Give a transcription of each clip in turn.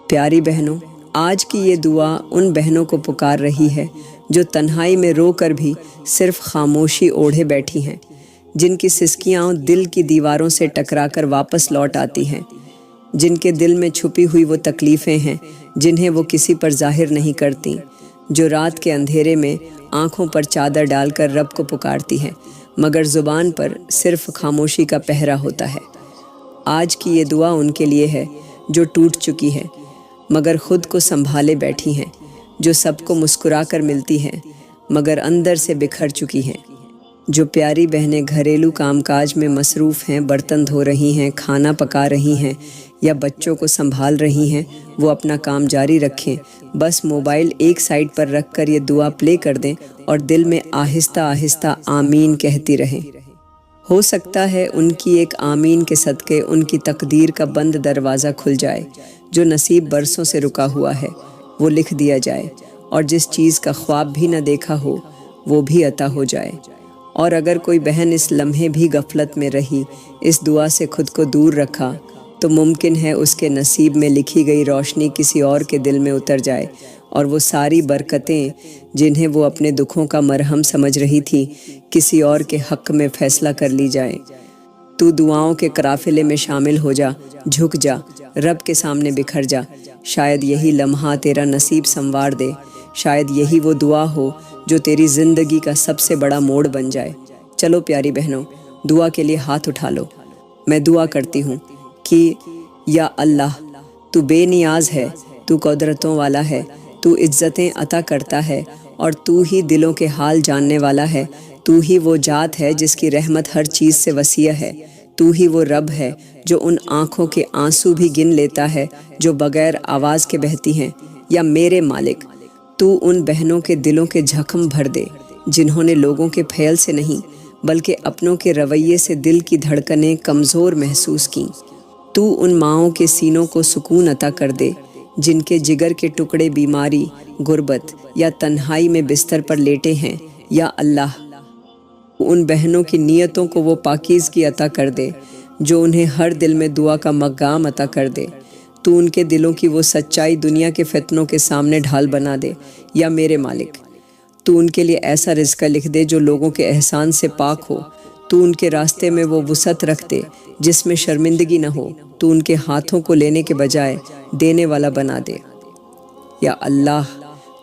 پیاری بہنوں، آج کی یہ دعا ان بہنوں کو پکار رہی ہے جو تنہائی میں رو کر بھی صرف خاموشی اوڑھے بیٹھی ہیں، جن کی سسکیاں دل کی دیواروں سے ٹکرا کر واپس لوٹ آتی ہیں، جن کے دل میں چھپی ہوئی وہ تکلیفیں ہیں جنہیں وہ کسی پر ظاہر نہیں کرتی، جو رات کے اندھیرے میں آنکھوں پر چادر ڈال کر رب کو پکارتی ہیں مگر زبان پر صرف خاموشی کا پہرا ہوتا ہے۔ آج کی یہ دعا ان کے لیے ہے جو ٹوٹ چکی ہے مگر خود کو سنبھالے بیٹھی ہیں، جو سب کو مسکرا کر ملتی ہیں مگر اندر سے بکھر چکی ہیں، جو پیاری بہنیں گھریلو کام کاج میں مصروف ہیں، برتن دھو رہی ہیں، کھانا پکا رہی ہیں یا بچوں کو سنبھال رہی ہیں، وہ اپنا کام جاری رکھیں، بس موبائل ایک سائیڈ پر رکھ کر یہ دعا پلے کر دیں اور دل میں آہستہ آہستہ آمین کہتی رہیں۔ ہو سکتا ہے ان کی ایک آمین کے صدقے ان کی تقدیر کا بند دروازہ کھل جائے، جو نصیب برسوں سے رکا ہوا ہے وہ لکھ دیا جائے، اور جس چیز کا خواب بھی نہ دیکھا ہو وہ بھی عطا ہو جائے۔ اور اگر کوئی بہن اس لمحے بھی غفلت میں رہی، اس دعا سے خود کو دور رکھا، تو ممکن ہے اس کے نصیب میں لکھی گئی روشنی کسی اور کے دل میں اتر جائے اور وہ ساری برکتیں جنہیں وہ اپنے دکھوں کا مرہم سمجھ رہی تھی کسی اور کے حق میں فیصلہ کر لی جائیں۔ تو دعاؤں کے قافلے میں شامل ہو جا، جھک جا، رب کے سامنے بکھر جا، شاید یہی لمحہ تیرا نصیب سنوار دے، شاید یہی وہ دعا ہو جو تیری زندگی کا سب سے بڑا موڑ بن جائے۔ چلو پیاری بہنوں، دعا کے لیے ہاتھ اٹھا لو۔ میں دعا کرتی ہوں کہ یا اللہ، تو بے نیاز ہے، تو قدرتوں والا ہے، تو عزتیں عطا کرتا ہے اور تو ہی دلوں کے حال جاننے والا ہے، تو ہی وہ ذات ہے جس کی رحمت ہر چیز سے وسیع ہے، تو ہی وہ رب ہے جو ان آنکھوں کے آنسو بھی گن لیتا ہے جو بغیر آواز کے بہتی ہیں۔ یا میرے مالک، تو ان بہنوں کے دلوں کے زخم بھر دے جنہوں نے لوگوں کے پھیل سے نہیں بلکہ اپنوں کے رویے سے دل کی دھڑکنیں کمزور محسوس کیں۔ تو ان ماؤں کے سینوں کو سکون عطا کر دے جن کے جگر کے ٹکڑے بیماری، غربت یا تنہائی میں بستر پر لیٹے ہیں۔ یا اللہ، ان بہنوں کی نیتوں کو وہ پاکیزگی عطا کر دے جو انہیں ہر دل میں دعا کا مقام عطا کر دے۔ تو ان کے دلوں کی وہ سچائی دنیا کے فتنوں کے سامنے ڈھال بنا دے۔ یا میرے مالک، تو ان کے لیے ایسا رزق لکھ دے جو لوگوں کے احسان سے پاک ہو۔ تو ان کے راستے میں وہ وسعت رکھ دے جس میں شرمندگی نہ ہو۔ تو ان کے ہاتھوں کو لینے کے بجائے دینے والا بنا دے۔ یا اللہ،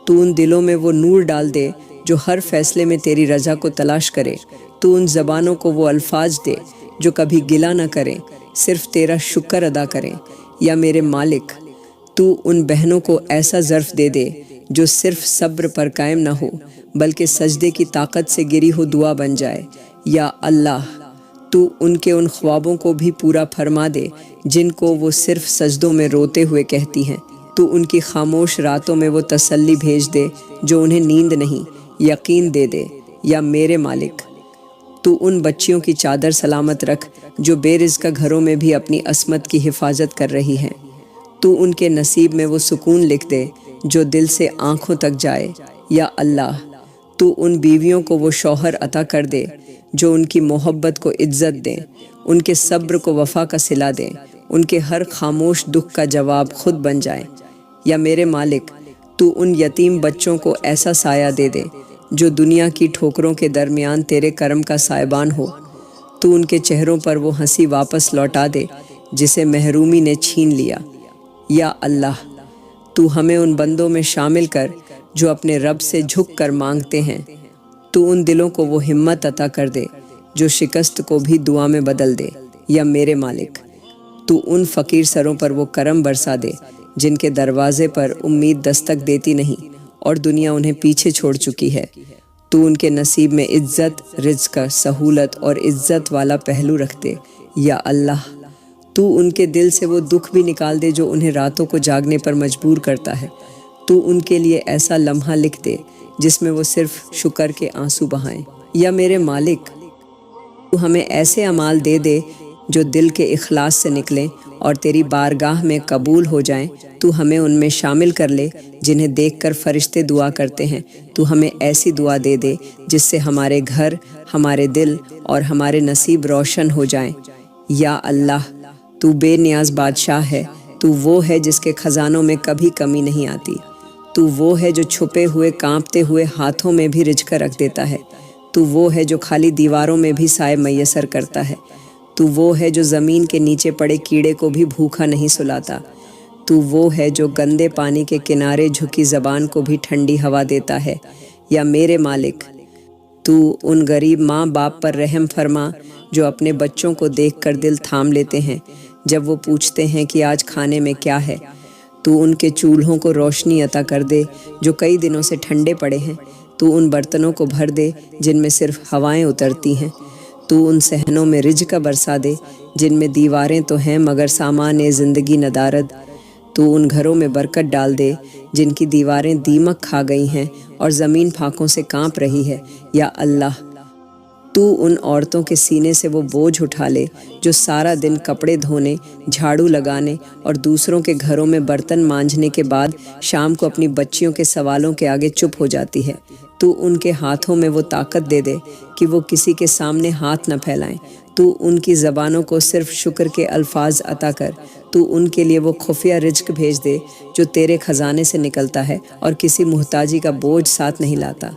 تو ان دلوں میں وہ نور ڈال دے جو ہر فیصلے میں تیری رضا کو تلاش کرے۔ تو ان زبانوں کو وہ الفاظ دے جو کبھی گلہ نہ کریں، صرف تیرا شکر ادا کریں۔ یا میرے مالک، تو ان بہنوں کو ایسا ظرف دے دے جو صرف صبر پر قائم نہ ہو بلکہ سجدے کی طاقت سے گری ہو دعا بن جائے۔ یا اللہ، تو ان کے ان خوابوں کو بھی پورا فرما دے جن کو وہ صرف سجدوں میں روتے ہوئے کہتی ہیں۔ تو ان کی خاموش راتوں میں وہ تسلی بھیج دے جو انہیں نیند نہیں، یقین دے دے۔ یا میرے مالک، تو ان بچیوں کی چادر سلامت رکھ جو بے رزقہ گھروں میں بھی اپنی عصمت کی حفاظت کر رہی ہیں۔ تو ان کے نصیب میں وہ سکون لکھ دے جو دل سے آنکھوں تک جائے۔ یا اللہ، تو ان بیویوں کو وہ شوہر عطا کر دے جو ان کی محبت کو عزت دیں، ان کے صبر کو وفا کا صلہ دیں، ان کے ہر خاموش دکھ کا جواب خود بن جائیں۔ یا میرے مالک، تو ان یتیم بچوں کو ایسا سایہ دے دے جو دنیا کی ٹھوکروں کے درمیان تیرے کرم کا سائبان ہو۔ تو ان کے چہروں پر وہ ہنسی واپس لوٹا دے جسے محرومی نے چھین لیا۔ یا اللہ، تو ہمیں ان بندوں میں شامل کر جو اپنے رب سے جھک کر مانگتے ہیں۔ تو ان دلوں کو وہ ہمت عطا کر دے جو شکست کو بھی دعا میں بدل دے۔ یا میرے مالک، تو ان فقیر سروں پر وہ کرم برسا دے جن کے دروازے پر امید دستک دیتی نہیں اور دنیا انہیں پیچھے چھوڑ چکی ہے۔ تو ان کے نصیب میں عزت، رزق، سہولت اور عزت والا پہلو رکھ دے۔ یا اللہ، تو ان کے دل سے وہ دکھ بھی نکال دے جو انہیں راتوں کو جاگنے پر مجبور کرتا ہے۔ تو ان کے لیے ایسا لمحہ لکھ دے جس میں وہ صرف شکر کے آنسو بہائیں۔ یا میرے مالک، تو ہمیں ایسے اعمال دے دے جو دل کے اخلاص سے نکلیں اور تیری بارگاہ میں قبول ہو جائیں۔ تو ہمیں ان میں شامل کر لے جنہیں دیکھ کر فرشتے دعا کرتے ہیں۔ تو ہمیں ایسی دعا دے دے جس سے ہمارے گھر، ہمارے دل اور ہمارے نصیب روشن ہو جائیں۔ یا اللہ، تو بے نیاز بادشاہ ہے، تو وہ ہے جس کے خزانوں میں کبھی کمی نہیں آتی۔ تو وہ ہے جو چھپے ہوئے کانپتے ہوئے ہاتھوں میں بھی رجھ کر رکھ دیتا ہے۔ تو وہ ہے جو خالی دیواروں میں بھی سائے میسر کرتا ہے۔ تو وہ ہے جو زمین کے نیچے پڑے کیڑے کو بھی بھوکا نہیں سلاتا۔ تو وہ ہے جو گندے پانی کے کنارے جھکی زبان کو بھی ٹھنڈی ہوا دیتا ہے۔ یا میرے مالک، تو ان غریب ماں باپ پر رحم فرما جو اپنے بچوں کو دیکھ کر دل تھام لیتے ہیں جب وہ پوچھتے ہیں کہ آج کھانے میں کیا ہے۔ تو ان کے چولہوں کو روشنی عطا کر دے جو کئی دنوں سے ٹھنڈے پڑے ہیں۔ تو ان برتنوں کو بھر دے جن میں صرف ہوائیں اترتی ہیں۔ تو ان صحنوں میں رزق برسا دے جن میں دیواریں تو ہیں مگر سامان زندگی ندارد۔ تو ان گھروں میں برکت ڈال دے جن کی دیواریں دیمک کھا گئی ہیں اور زمین پھاکوں سے کانپ رہی ہے۔ یا اللہ، تو ان عورتوں کے سینے سے وہ بوجھ اٹھا لے جو سارا دن کپڑے دھونے، جھاڑو لگانے اور دوسروں کے گھروں میں برتن مانجھنے کے بعد شام کو اپنی بچیوں کے سوالوں کے آگے چپ ہو جاتی ہے۔ تو ان کے ہاتھوں میں وہ طاقت دے دے کہ وہ کسی کے سامنے ہاتھ نہ پھیلائیں۔ تو ان کی زبانوں کو صرف شکر کے الفاظ عطا کر۔ تو ان کے لیے وہ خفیہ رزق بھیج دے جو تیرے خزانے سے نکلتا ہے اور کسی محتاجی کا بوجھ ساتھ نہیں لاتا۔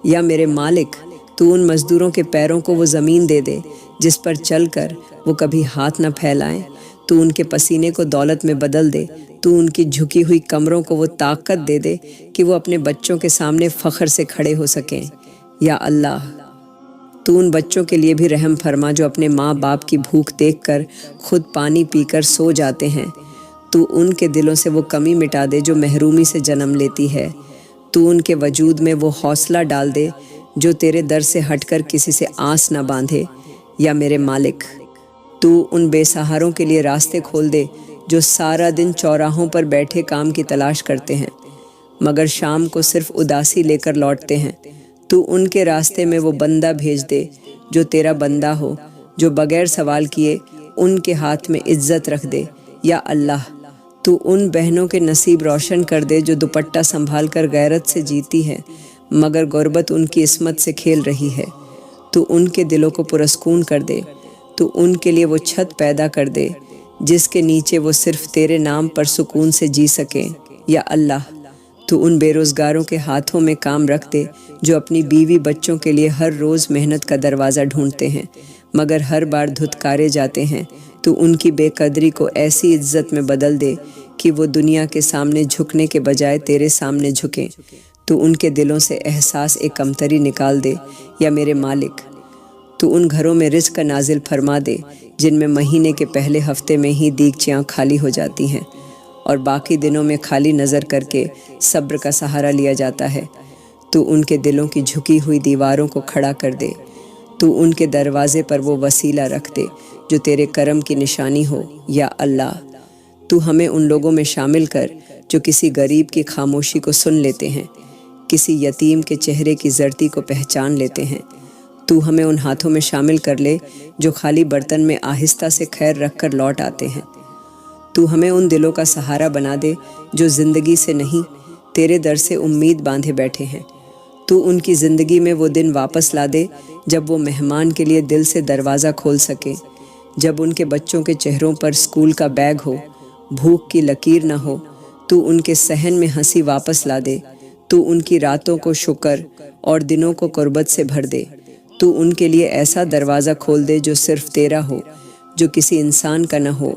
یا میرے مالک، تو ان مزدوروں کے پیروں کو وہ زمین دے دے جس پر چل کر وہ کبھی ہاتھ نہ پھیلائیں۔ تو ان کے پسینے کو دولت میں بدل دے۔ تو ان کی جھکی ہوئی کمروں کو وہ طاقت دے دے کہ وہ اپنے بچوں کے سامنے فخر سے کھڑے ہو سکیں۔ یا اللہ، تو ان بچوں کے لیے بھی رحم فرما جو اپنے ماں باپ کی بھوک دیکھ کر خود پانی پی کر سو جاتے ہیں۔ تو ان کے دلوں سے وہ کمی مٹا دے جو محرومی سے جنم لیتی ہے۔ تو ان کے وجود میں وہ حوصلہ ڈال دے جو تیرے در سے ہٹ کر کسی سے آس نہ باندھے۔ یا میرے مالک، تو ان بے سہاروں کے لیے راستے کھول دے جو سارا دن چوراہوں پر بیٹھے کام کی تلاش کرتے ہیں مگر شام کو صرف اداسی لے کر لوٹتے ہیں۔ تو ان کے راستے میں وہ بندہ بھیج دے جو تیرا بندہ ہو، جو بغیر سوال کیے ان کے ہاتھ میں عزت رکھ دے۔ یا اللہ، تو ان بہنوں کے نصیب روشن کر دے جو دوپٹہ سنبھال کر غیرت سے جیتی ہے مگر غربت ان کی عصمت سے کھیل رہی ہے۔ تو ان کے دلوں کو پرسکون کر دے۔ تو ان کے لیے وہ چھت پیدا کر دے جس کے نیچے وہ صرف تیرے نام پر سکون سے جی سکیں۔ یا اللہ، تو ان بے روزگاروں کے ہاتھوں میں کام رکھ دے جو اپنی بیوی بچوں کے لیے ہر روز محنت کا دروازہ ڈھونڈتے ہیں مگر ہر بار دھتکارے جاتے ہیں۔ تو ان کی بے قدری کو ایسی عزت میں بدل دے کہ وہ دنیا کے سامنے جھکنے کے بجائے تیرے سامنے جھکیں۔ تو ان کے دلوں سے احساس کمتری نکال دے۔ یا میرے مالک، تو ان گھروں میں رزق نازل فرما دے جن میں مہینے کے پہلے ہفتے میں ہی دیگچیاں خالی ہو جاتی ہیں اور باقی دنوں میں خالی نظر کر کے صبر کا سہارا لیا جاتا ہے۔ تو ان کے دلوں کی جھکی ہوئی دیواروں کو کھڑا کر دے۔ تو ان کے دروازے پر وہ وسیلہ رکھ دے جو تیرے کرم کی نشانی ہو۔ یا اللہ، تو ہمیں ان لوگوں میں شامل کر جو کسی غریب کی خاموشی کو سن لیتے ہیں، کسی یتیم کے چہرے کی زرتی کو پہچان لیتے ہیں۔ تو ہمیں ان ہاتھوں میں شامل کر لے جو خالی برتن میں آہستہ سے خیر رکھ کر لوٹ آتے ہیں۔ تو ہمیں ان دلوں کا سہارا بنا دے جو زندگی سے نہیں تیرے در سے امید باندھے بیٹھے ہیں۔ تو ان کی زندگی میں وہ دن واپس لا دے جب وہ مہمان کے لیے دل سے دروازہ کھول سکے، جب ان کے بچوں کے چہروں پر اسکول کا بیگ ہو، بھوک کی لکیر نہ ہو۔ تو ان کے صحن میں ہنسی واپس لا دے۔ تو ان کی راتوں کو شکر اور دنوں کو قربت سے بھر دے۔ تو ان کے لیے ایسا دروازہ کھول دے جو صرف تیرا ہو، جو کسی انسان کا نہ ہو،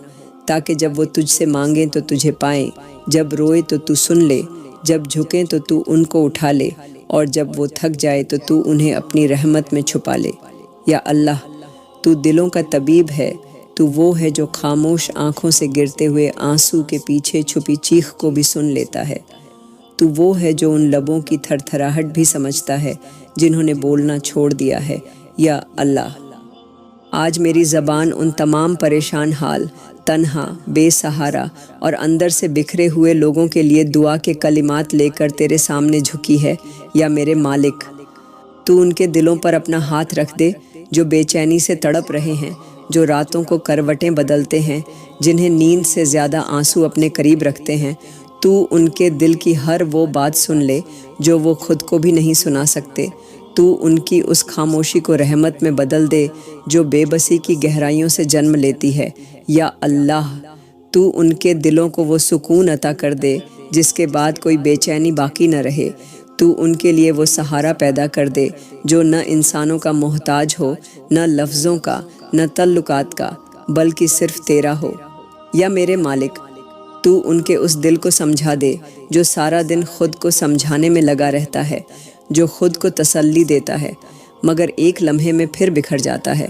تاکہ جب وہ تجھ سے مانگیں تو تجھے پائیں، جب روئے تو تو سن لے، جب جھکیں تو تو ان کو اٹھا لے، اور جب وہ تھک جائے تو تو انہیں اپنی رحمت میں چھپا لے۔ یا اللہ، تو دلوں کا طبیب ہے۔ تو وہ ہے جو خاموش آنکھوں سے گرتے ہوئے آنسو کے پیچھے چھپی چیخ کو بھی سن لیتا ہے۔ تو وہ ہے جو ان لبوں کی تھر تھراہٹ بھی سمجھتا ہے جنہوں نے بولنا چھوڑ دیا ہے۔ یا اللہ، آج میری زبان ان تمام پریشان حال، تنہا، بے سہارا اور اندر سے بکھرے ہوئے لوگوں کے لیے دعا کے کلمات لے کر تیرے سامنے جھکی ہے۔ یا میرے مالک، تو ان کے دلوں پر اپنا ہاتھ رکھ دے جو بے چینی سے تڑپ رہے ہیں، جو راتوں کو کروٹیں بدلتے ہیں، جنہیں نیند سے زیادہ آنسو اپنے قریب رکھتے ہیں۔ تو ان کے دل کی ہر وہ بات سن لے جو وہ خود کو بھی نہیں سنا سکتے۔ تو ان کی اس خاموشی کو رحمت میں بدل دے جو بے بسی کی گہرائیوں سے جنم لیتی ہے۔ یا اللہ، تو ان کے دلوں کو وہ سکون عطا کر دے جس کے بعد کوئی بے چینی باقی نہ رہے۔ تو ان کے لیے وہ سہارا پیدا کر دے جو نہ انسانوں کا محتاج ہو، نہ لفظوں کا، نہ تعلقات کا، بلکہ صرف تیرا ہو۔ یا میرے مالک، تو ان کے اس دل کو سمجھا دے جو سارا دن خود کو سمجھانے میں لگا رہتا ہے، جو خود کو تسلی دیتا ہے مگر ایک لمحے میں پھر بکھر جاتا ہے۔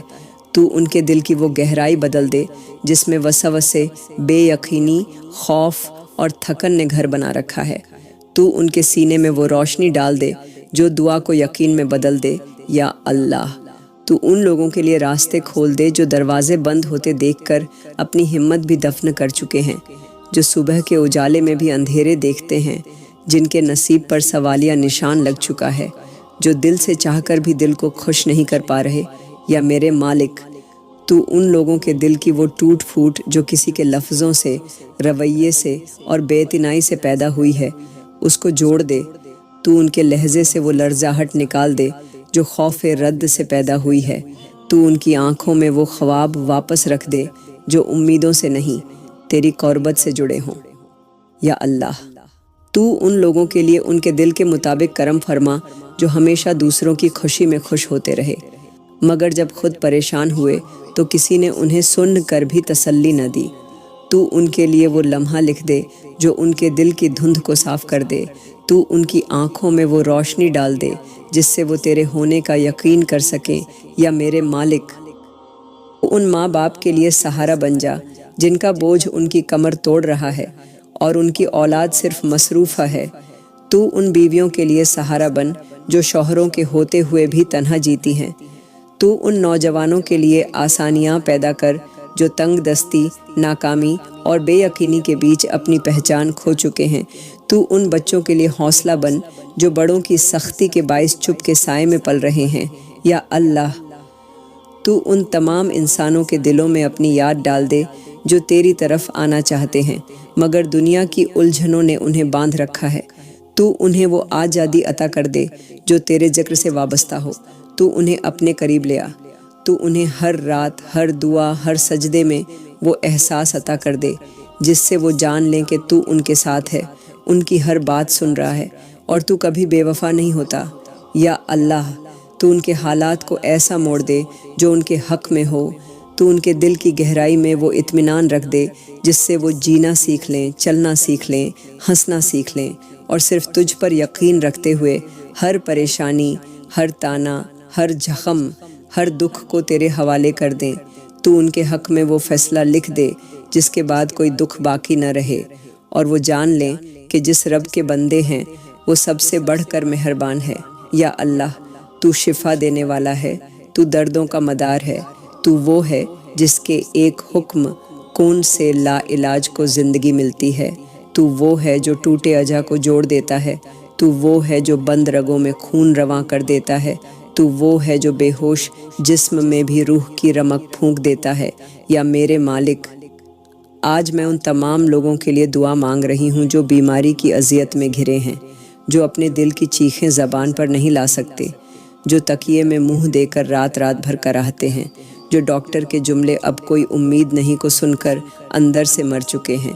تو ان کے دل کی وہ گہرائی بدل دے جس میں وسوسے، بے یقینی، خوف اور تھکن نے گھر بنا رکھا ہے۔ تو ان کے سینے میں وہ روشنی ڈال دے جو دعا کو یقین میں بدل دے۔ یا اللہ، تو ان لوگوں کے لیے راستے کھول دے جو دروازے بند ہوتے دیکھ کر اپنی ہمت بھی دفن کر چکے ہیں، جو صبح کے اجالے میں بھی اندھیرے دیکھتے ہیں، جن کے نصیب پر سوالیہ نشان لگ چکا ہے، جو دل سے چاہ کر بھی دل کو خوش نہیں کر پا رہے۔ یا میرے مالک، تو ان لوگوں کے دل کی وہ ٹوٹ پھوٹ جو کسی کے لفظوں سے، رویے سے اور بے اعتنائی سے پیدا ہوئی ہے، اس کو جوڑ دے۔ تو ان کے لہجے سے وہ لرزاہٹ نکال دے جو خوف رد سے پیدا ہوئی ہے۔ تو ان کی آنکھوں میں وہ خواب واپس رکھ دے جو امیدوں سے نہیں، تیری قربت سے جڑے ہوں۔ یا اللہ، تو ان لوگوں کے لیے ان کے دل کے مطابق کرم فرما جو ہمیشہ دوسروں کی خوشی میں خوش ہوتے رہے، مگر جب خود پریشان ہوئے تو کسی نے انہیں سن کر بھی تسلی نہ دی۔ تو ان کے لیے وہ لمحہ لکھ دے جو ان کے دل کی دھند کو صاف کر دے۔ تو ان کی آنکھوں میں وہ روشنی ڈال دے جس سے وہ تیرے ہونے کا یقین کر سکیں۔ یا میرے مالک، ان ماں باپ کے لیے سہارا بن جا جن کا بوجھ ان کی کمر توڑ رہا ہے اور ان کی اولاد صرف مصروفہ ہے۔ تو ان بیویوں کے لیے سہارا بن جو شوہروں کے ہوتے ہوئے بھی تنہا جیتی ہیں۔ تو ان نوجوانوں کے لیے آسانیاں پیدا کر جو تنگ دستی، ناکامی اور بے یقینی کے بیچ اپنی پہچان کھو چکے ہیں۔ تو ان بچوں کے لیے حوصلہ بن جو بڑوں کی سختی کے باعث چپ کے سائے میں پل رہے ہیں۔ یا اللہ، تو ان تمام انسانوں کے دلوں میں اپنی یاد ڈال دے جو تیری طرف آنا چاہتے ہیں مگر دنیا کی الجھنوں نے انہیں باندھ رکھا ہے۔ تو انہیں وہ آزادی عطا کر دے جو تیرے ذکر سے وابستہ ہو۔ تو انہیں اپنے قریب لے آ۔ تو انہیں ہر رات، ہر دعا، ہر سجدے میں وہ احساس عطا کر دے جس سے وہ جان لیں کہ تو ان کے ساتھ ہے، ان کی ہر بات سن رہا ہے اور تو کبھی بے وفا نہیں ہوتا۔ یا اللہ، تو ان کے حالات کو ایسا موڑ دے جو ان کے حق میں ہو۔ تو ان کے دل کی گہرائی میں وہ اطمینان رکھ دے جس سے وہ جینا سیکھ لیں، چلنا سیکھ لیں، ہنسنا سیکھ لیں اور صرف تجھ پر یقین رکھتے ہوئے ہر پریشانی، ہر تانا، ہر زخم، ہر دکھ کو تیرے حوالے کر دیں۔ تو ان کے حق میں وہ فیصلہ لکھ دے جس کے بعد کوئی دکھ باقی نہ رہے اور وہ جان لیں کہ جس رب کے بندے ہیں وہ سب سے بڑھ کر مہربان ہے۔ یا اللہ، تو شفا دینے والا ہے، تو دردوں کا مدار ہے، تو وہ ہے جس کے ایک حکم کون سے لا علاج کو زندگی ملتی ہے، تو وہ ہے جو ٹوٹے اعضاء کو جوڑ دیتا ہے، تو وہ ہے جو بند رگوں میں خون رواں کر دیتا ہے، تو وہ ہے جو بے ہوش جسم میں بھی روح کی رمق پھونک دیتا ہے۔ یا میرے مالک، آج میں ان تمام لوگوں کے لیے دعا مانگ رہی ہوں جو بیماری کی اذیت میں گھرے ہیں، جو اپنے دل کی چیخیں زبان پر نہیں لا سکتے، جو تکیے میں منہ دے کر رات رات بھر کراہتے ہیں، جو ڈاکٹر کے جملے اب کوئی امید نہیں کو سن کر اندر سے مر چکے ہیں۔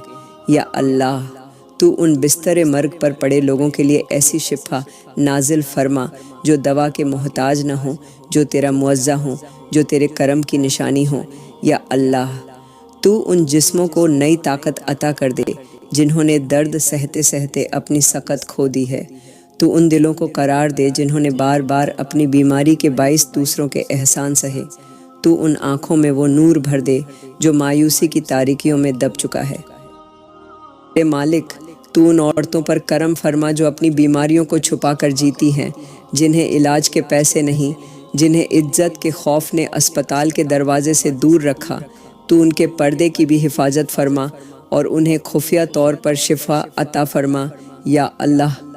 یا اللہ، تو ان بستر مرگ پر پڑے لوگوں کے لیے ایسی شفا نازل فرما جو دوا کے محتاج نہ ہوں، جو تیرا معزہ ہوں، جو تیرے کرم کی نشانی ہوں۔ یا اللہ، تو ان جسموں کو نئی طاقت عطا کر دے جنہوں نے درد سہتے سہتے اپنی سقت کھو دی ہے۔ تو ان دلوں کو قرار دے جنہوں نے بار بار اپنی بیماری کے باعث دوسروں کے احسان سہے۔ تو ان آنکھوں میں وہ نور بھر دے جو مایوسی کی تاریکیوں میں دب چکا ہے۔ اے مالک، تو ان عورتوں پر کرم فرما جو اپنی بیماریوں کو چھپا کر جیتی ہیں، جنہیں علاج کے پیسے نہیں، جنہیں عزت کے خوف نے اسپتال کے دروازے سے دور رکھا۔ تو ان کے پردے کی بھی حفاظت فرما اور انہیں خفیہ طور پر شفا عطا فرما۔ یا اللہ،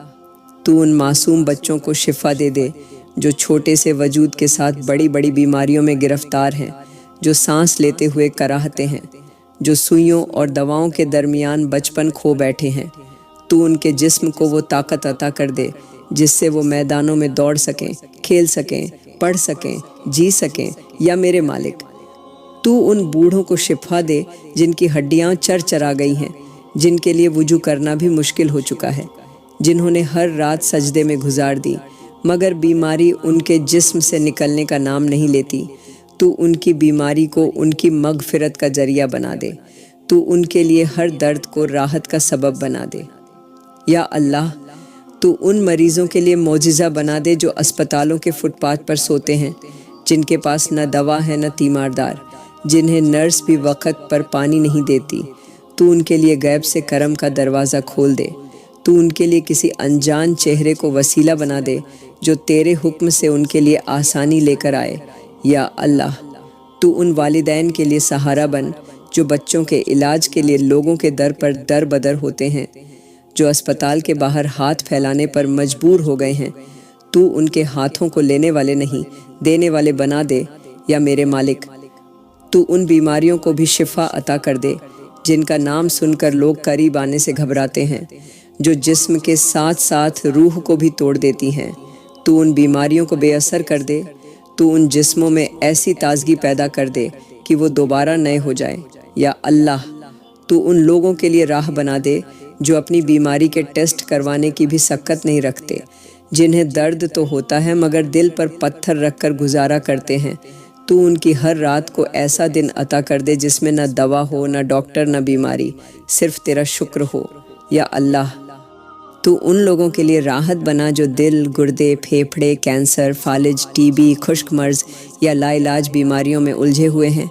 تو ان معصوم بچوں کو شفا دے دے جو چھوٹے سے وجود کے ساتھ بڑی بڑی بیماریوں میں گرفتار ہیں، جو سانس لیتے ہوئے کراہتے ہیں، جو سوئیوں اور دواؤں کے درمیان بچپن کھو بیٹھے ہیں۔ تو ان کے جسم کو وہ طاقت عطا کر دے جس سے وہ میدانوں میں دوڑ سکیں، کھیل سکیں، پڑھ سکیں، جی سکیں۔ یا میرے مالک، تو تو ان بوڑھوں کو شفا دے جن کی ہڈیاں چرچرا گئی ہیں، جن کے لیے وضو کرنا بھی مشکل ہو چکا ہے، جنہوں نے ہر رات سجدے میں گزار دی مگر بیماری ان کے جسم سے نکلنے کا نام نہیں لیتی۔ تو ان کی بیماری کو ان کی مغفرت کا ذریعہ بنا دے، تو ان کے لیے ہر درد کو راحت کا سبب بنا دے۔ یا اللہ، تو ان مریضوں کے لیے معجزہ بنا دے جو اسپتالوں کے فٹ پاتھ پر سوتے ہیں، جن کے پاس نہ دوا ہے نہ تیماردار، جنہیں نرس بھی وقت پر پانی نہیں دیتی۔ تو ان کے لیے غیب سے کرم کا دروازہ کھول دے، تو ان کے لیے کسی انجان چہرے کو وسیلہ بنا دے جو تیرے حکم سے ان کے لیے آسانی لے کر آئے۔ یا اللہ، تو ان والدین کے لیے سہارا بن جو بچوں کے علاج کے لیے لوگوں کے در پر در بدر ہوتے ہیں، جو اسپتال کے باہر ہاتھ پھیلانے پر مجبور ہو گئے ہیں۔ تو ان کے ہاتھوں کو لینے والے نہیں دینے والے بنا دے۔ یا میرے مالک، تو ان بیماریوں کو بھی شفا عطا کر دے جن کا نام سن کر لوگ قریب آنے سے گھبراتے ہیں، جو جسم کے ساتھ ساتھ روح کو بھی توڑ دیتی ہیں۔ تو ان بیماریوں کو بے اثر کر دے، تو ان جسموں میں ایسی تازگی پیدا کر دے کہ وہ دوبارہ نئے ہو جائیں۔ یا اللہ، تو ان لوگوں کے لیے راہ بنا دے جو اپنی بیماری کے ٹیسٹ کروانے کی بھی سکت نہیں رکھتے، جنہیں درد تو ہوتا ہے مگر دل پر پتھر رکھ کر گزارا کرتے ہیں۔ تو ان کی ہر رات کو ایسا دن عطا کر دے جس میں نہ دوا ہو، نہ ڈاکٹر، نہ بیماری، صرف تیرا شکر ہو۔ یا اللہ، تو ان لوگوں کے لیے راحت بنا جو دل، گردے، پھیپھڑے، کینسر، فالج، ٹی بی، خشک مرض یا لا علاج بیماریوں میں الجھے ہوئے ہیں۔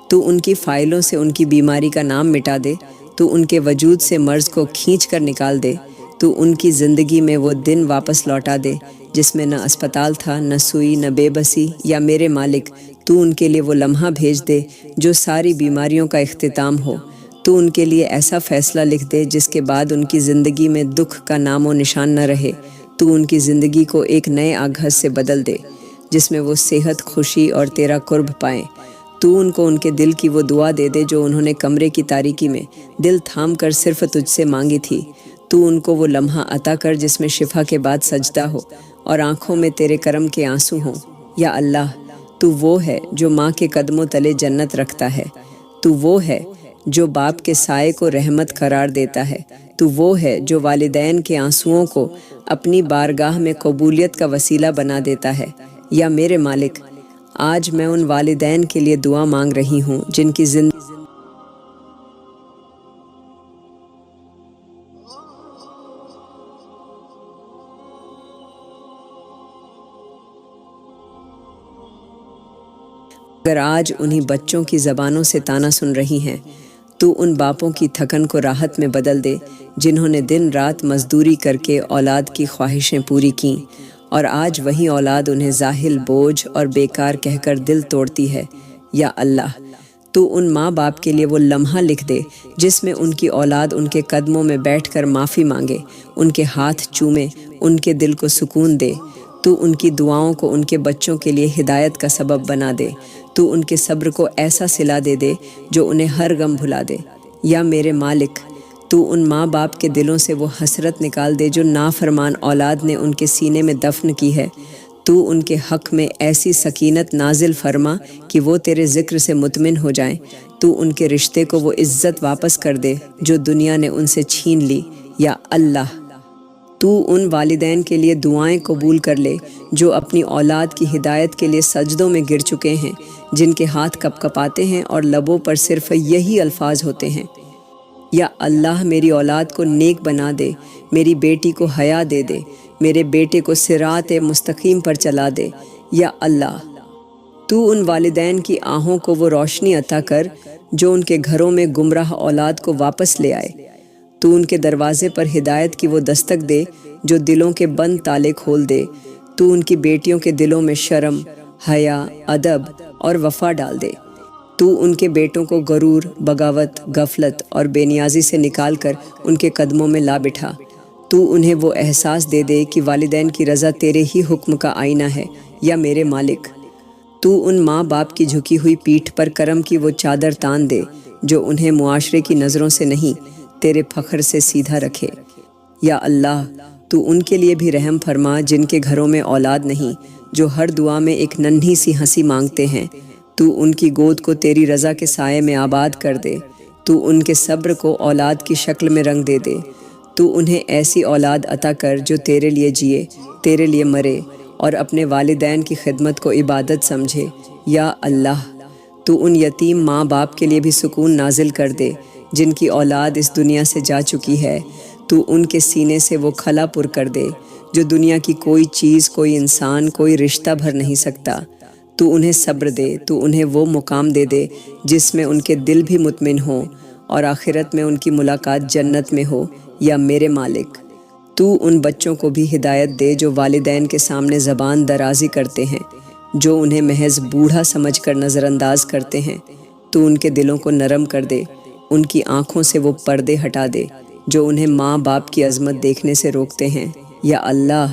تو ان کی فائلوں سے ان کی بیماری کا نام مٹا دے، تو ان کے وجود سے مرض کو کھینچ کر نکال دے، تو ان کی زندگی میں وہ دن واپس لوٹا دے جس میں نہ اسپتال تھا، نہ سوئی، نہ بے بسی۔ یا میرے مالک، تو ان کے لیے وہ لمحہ بھیج دے جو ساری بیماریوں کا اختتام ہو۔ تو ان کے لیے ایسا فیصلہ لکھ دے جس کے بعد ان کی زندگی میں دکھ کا نام و نشان نہ رہے۔ تو ان کی زندگی کو ایک نئے آغاز سے بدل دے جس میں وہ صحت، خوشی اور تیرا قرب پائیں۔ تو ان کو ان کے دل کی وہ دعا دے دے جو انہوں نے کمرے کی تاریکی میں دل تھام کر صرف تجھ سے مانگی تھی۔ تو ان کو وہ لمحہ عطا کر جس میں شفا کے بعد سجدہ ہو اور آنکھوں میں تیرے کرم کے آنسو ہوں۔ یا اللہ، تو وہ ہے جو ماں کے قدموں تلے جنت رکھتا ہے، تو وہ ہے جو باپ کے سائے کو رحمت قرار دیتا ہے، تو وہ ہے جو والدین کے آنسوؤں کو اپنی بارگاہ میں قبولیت کا وسیلہ بنا دیتا ہے۔ یا میرے مالک، آج میں ان والدین کے لیے دعا مانگ رہی ہوں جن کی زندگی اگر آج انہی بچوں کی زبانوں سے طعنہ سن رہی ہیں، تو ان باپوں کی تھکن کو راحت میں بدل دے جنہوں نے دن رات مزدوری کر کے اولاد کی خواہشیں پوری کیں، اور آج وہی اولاد انہیں زاہل، بوجھ اور بیکار کہہ کر دل توڑتی ہے۔ یا اللہ، تو ان ماں باپ کے لیے وہ لمحہ لکھ دے جس میں ان کی اولاد ان کے قدموں میں بیٹھ کر معافی مانگے، ان کے ہاتھ چومے، ان کے دل کو سکون دے۔ تو ان کی دعاؤں کو ان کے بچوں کے لیے ہدایت کا سبب بنا دے، تو ان کے صبر کو ایسا صلہ دے دے جو انہیں ہر غم بھلا دے۔ یا میرے مالک، تو ان ماں باپ کے دلوں سے وہ حسرت نکال دے جو نافرمان اولاد نے ان کے سینے میں دفن کی ہے۔ تو ان کے حق میں ایسی سکینت نازل فرما کہ وہ تیرے ذکر سے مطمئن ہو جائیں۔ تو ان کے رشتے کو وہ عزت واپس کر دے جو دنیا نے ان سے چھین لی۔ یا اللہ، تو ان والدین کے لیے دعائیں قبول کر لے جو اپنی اولاد کی ہدایت کے لیے سجدوں میں گر چکے ہیں، جن کے ہاتھ کپ کپاتے ہیں اور لبوں پر صرف یہی الفاظ ہوتے ہیں: یا اللہ، میری اولاد کو نیک بنا دے، میری بیٹی کو حیا دے دے، میرے بیٹے کو صراط مستقیم پر چلا دے۔ یا اللہ، تو ان والدین کی آہوں کو وہ روشنی عطا کر جو ان کے گھروں میں گمراہ اولاد کو واپس لے آئے۔ تو ان کے دروازے پر ہدایت کی وہ دستک دے جو دلوں کے بند تالے کھول دے۔ تو ان کی بیٹیوں کے دلوں میں شرم، حیا، ادب اور وفا ڈال دے۔ تو ان کے بیٹوں کو غرور، بغاوت، غفلت اور بے نیازی سے نکال کر ان کے قدموں میں لا بٹھا۔ تو انہیں وہ احساس دے دے کہ والدین کی رضا تیرے ہی حکم کا آئینہ ہے۔ یا میرے مالک، تو ان ماں باپ کی جھکی ہوئی پیٹھ پر کرم کی وہ چادر تان دے جو انہیں معاشرے کی نظروں سے نہیں، تیرے فخر سے سیدھا رکھے۔ یا اللہ، تو ان کے لیے بھی رحم فرما جن کے گھروں میں اولاد نہیں، جو ہر دعا میں ایک ننھی سی ہنسی مانگتے ہیں۔ تو ان کی گود کو تیری رضا کے سائے میں آباد کر دے، تو ان کے صبر کو اولاد کی شکل میں رنگ دے دے، تو انہیں ایسی اولاد عطا کر جو تیرے لیے جیے، تیرے لیے مرے اور اپنے والدین کی خدمت کو عبادت سمجھے۔ یا اللہ، تو ان یتیم ماں باپ کے لیے بھی سکون نازل کر دے جن کی اولاد اس دنیا سے جا چکی ہے، تو ان کے سینے سے وہ خلا پر کر دے جو دنیا کی کوئی چیز، کوئی انسان، کوئی رشتہ بھر نہیں سکتا۔ تو انہیں صبر دے، تو انہیں وہ مقام دے دے جس میں ان کے دل بھی مطمئن ہوں اور آخرت میں ان کی ملاقات جنت میں ہو۔ یا میرے مالک، تو ان بچوں کو بھی ہدایت دے جو والدین کے سامنے زبان درازی کرتے ہیں، جو انہیں محض بوڑھا سمجھ کر نظر انداز کرتے ہیں۔ تو ان کے دلوں کو نرم کر دے، ان کی آنکھوں سے وہ پردے ہٹا دے جو انہیں ماں باپ کی عظمت دیکھنے سے روکتے ہیں۔ یا اللہ،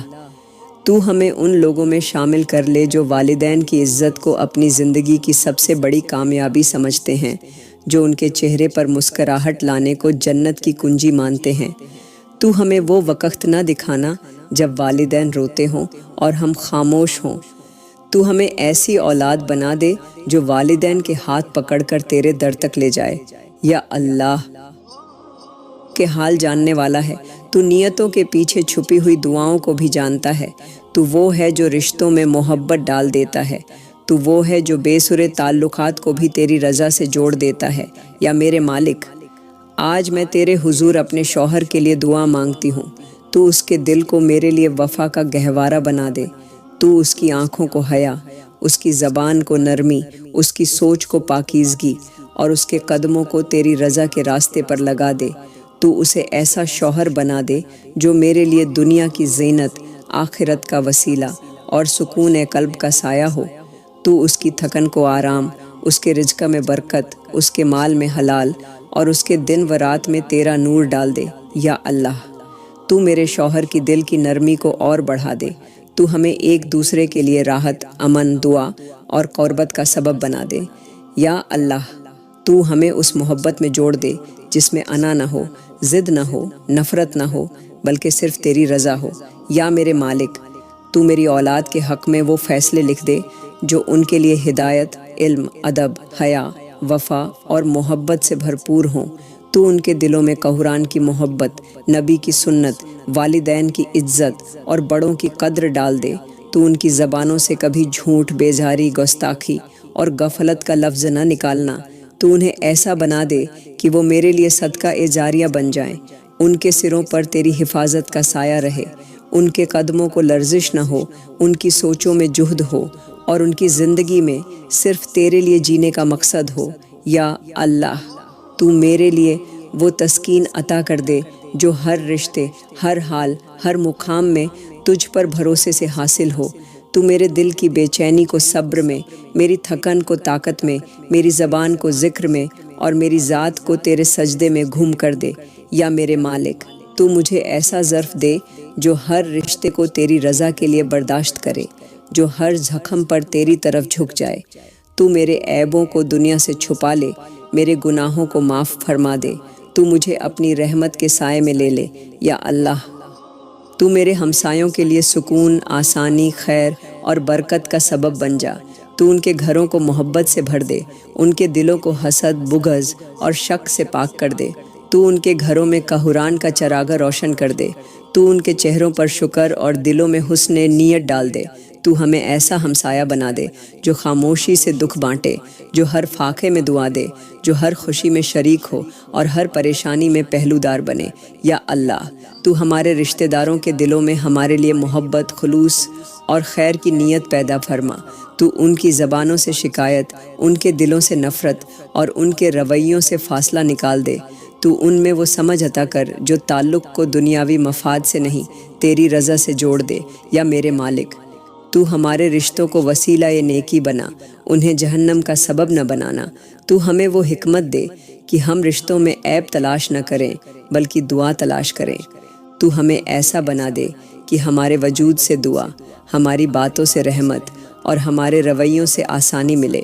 تو ہمیں ان لوگوں میں شامل کر لے جو والدین کی عزت کو اپنی زندگی کی سب سے بڑی کامیابی سمجھتے ہیں، جو ان کے چہرے پر مسکراہٹ لانے کو جنت کی کنجی مانتے ہیں۔ تو ہمیں وہ وقت نہ دکھانا جب والدین روتے ہوں اور ہم خاموش ہوں۔ تو ہمیں ایسی اولاد بنا دے جو والدین کے ہاتھ پکڑ کر تیرے در تک لے جائے۔ یا اللہ کے حال جاننے والا ہے، تو نیتوں کے پیچھے چھپی ہوئی دعاؤں کو بھی جانتا ہے۔ تو وہ ہے جو رشتوں میں محبت ڈال دیتا ہے، تو وہ ہے جو بے سرے تعلقات کو بھی تیری رضا سے جوڑ دیتا ہے۔ یا میرے مالک، آج میں تیرے حضور اپنے شوہر کے لیے دعا مانگتی ہوں، تو اس کے دل کو میرے لیے وفا کا گہوارہ بنا دے، تو اس کی آنکھوں کو حیا، اس کی زبان کو نرمی، اس کی سوچ کو پاکیزگی اور اس کے قدموں کو تیری رضا کے راستے پر لگا دے۔ تو اسے ایسا شوہر بنا دے جو میرے لیے دنیا کی زینت، آخرت کا وسیلہ اور سکون قلب کا سایہ ہو۔ تو اس کی تھکن کو آرام، اس کے رزق میں برکت، اس کے مال میں حلال اور اس کے دن و رات میں تیرا نور ڈال دے۔ یا اللہ، تو میرے شوہر کی دل کی نرمی کو اور بڑھا دے، تو ہمیں ایک دوسرے کے لیے راحت، امن، دعا اور قربت کا سبب بنا دے۔ یا اللہ، تو ہمیں اس محبت میں جوڑ دے جس میں انا نہ ہو، ضد نہ ہو، نفرت نہ ہو، بلکہ صرف تیری رضا ہو۔ یا میرے مالک، تو میری اولاد کے حق میں وہ فیصلے لکھ دے جو ان کے لیے ہدایت، علم، ادب، حیا، وفا اور محبت سے بھرپور ہوں۔ تو ان کے دلوں میں قرآن کی محبت، نبی کی سنت، والدین کی عزت اور بڑوں کی قدر ڈال دے۔ تو ان کی زبانوں سے کبھی جھوٹ، بیزاری، گستاخی اور غفلت کا لفظ نہ نکالنا۔ تو انہیں ایسا بنا دے کہ وہ میرے لیے صدقہ جاریہ بن جائیں، ان کے سروں پر تیری حفاظت کا سایہ رہے، ان کے قدموں کو لرزش نہ ہو، ان کی سوچوں میں جہد ہو اور ان کی زندگی میں صرف تیرے لیے جینے کا مقصد ہو۔ یا اللہ، تو میرے لیے وہ تسکین عطا کر دے جو ہر رشتے، ہر حال، ہر مقام میں تجھ پر بھروسے سے حاصل ہو۔ تو میرے دل کی بے چینی کو صبر میں، میری تھکن کو طاقت میں، میری زبان کو ذکر میں اور میری ذات کو تیرے سجدے میں گھوم کر دے۔ یا میرے مالک، تو مجھے ایسا ظرف دے جو ہر رشتے کو تیری رضا کے لیے برداشت کرے، جو ہر زخم پر تیری طرف جھک جائے۔ تو میرے عیبوں کو دنیا سے چھپا لے، میرے گناہوں کو معاف فرما دے، تو مجھے اپنی رحمت کے سائے میں لے لے۔ یا اللہ، تو میرے ہمسایوں کے لیے سکون، آسانی، خیر اور برکت کا سبب بن جا۔ تو ان کے گھروں کو محبت سے بھر دے، ان کے دلوں کو حسد، بغض اور شک سے پاک کر دے۔ تو ان کے گھروں میں قرآن کا چراغاں روشن کر دے، تو ان کے چہروں پر شکر اور دلوں میں حسن نیت ڈال دے۔ تو ہمیں ایسا ہمسایہ بنا دے جو خاموشی سے دکھ بانٹے، جو ہر فاقے میں دعا دے، جو ہر خوشی میں شریک ہو اور ہر پریشانی میں پہلودار بنے۔ یا اللہ، تو ہمارے رشتہ داروں کے دلوں میں ہمارے لیے محبت، خلوص اور خیر کی نیت پیدا فرما۔ تو ان کی زبانوں سے شکایت، ان کے دلوں سے نفرت اور ان کے رویوں سے فاصلہ نکال دے۔ تو ان میں وہ سمجھ عطا کر جو تعلق کو دنیاوی مفاد سے نہیں، تیری رضا سے جوڑ دے۔ یا میرے مالک، تو ہمارے رشتوں کو وسیلہ نیکی بنا، انہیں جہنم کا سبب نہ بنانا۔ تو ہمیں وہ حکمت دے کہ ہم رشتوں میں عیب تلاش نہ کریں بلکہ دعا تلاش کریں۔ تو ہمیں ایسا بنا دے کہ ہمارے وجود سے دعا، ہماری باتوں سے رحمت اور ہمارے رویوں سے آسانی ملے۔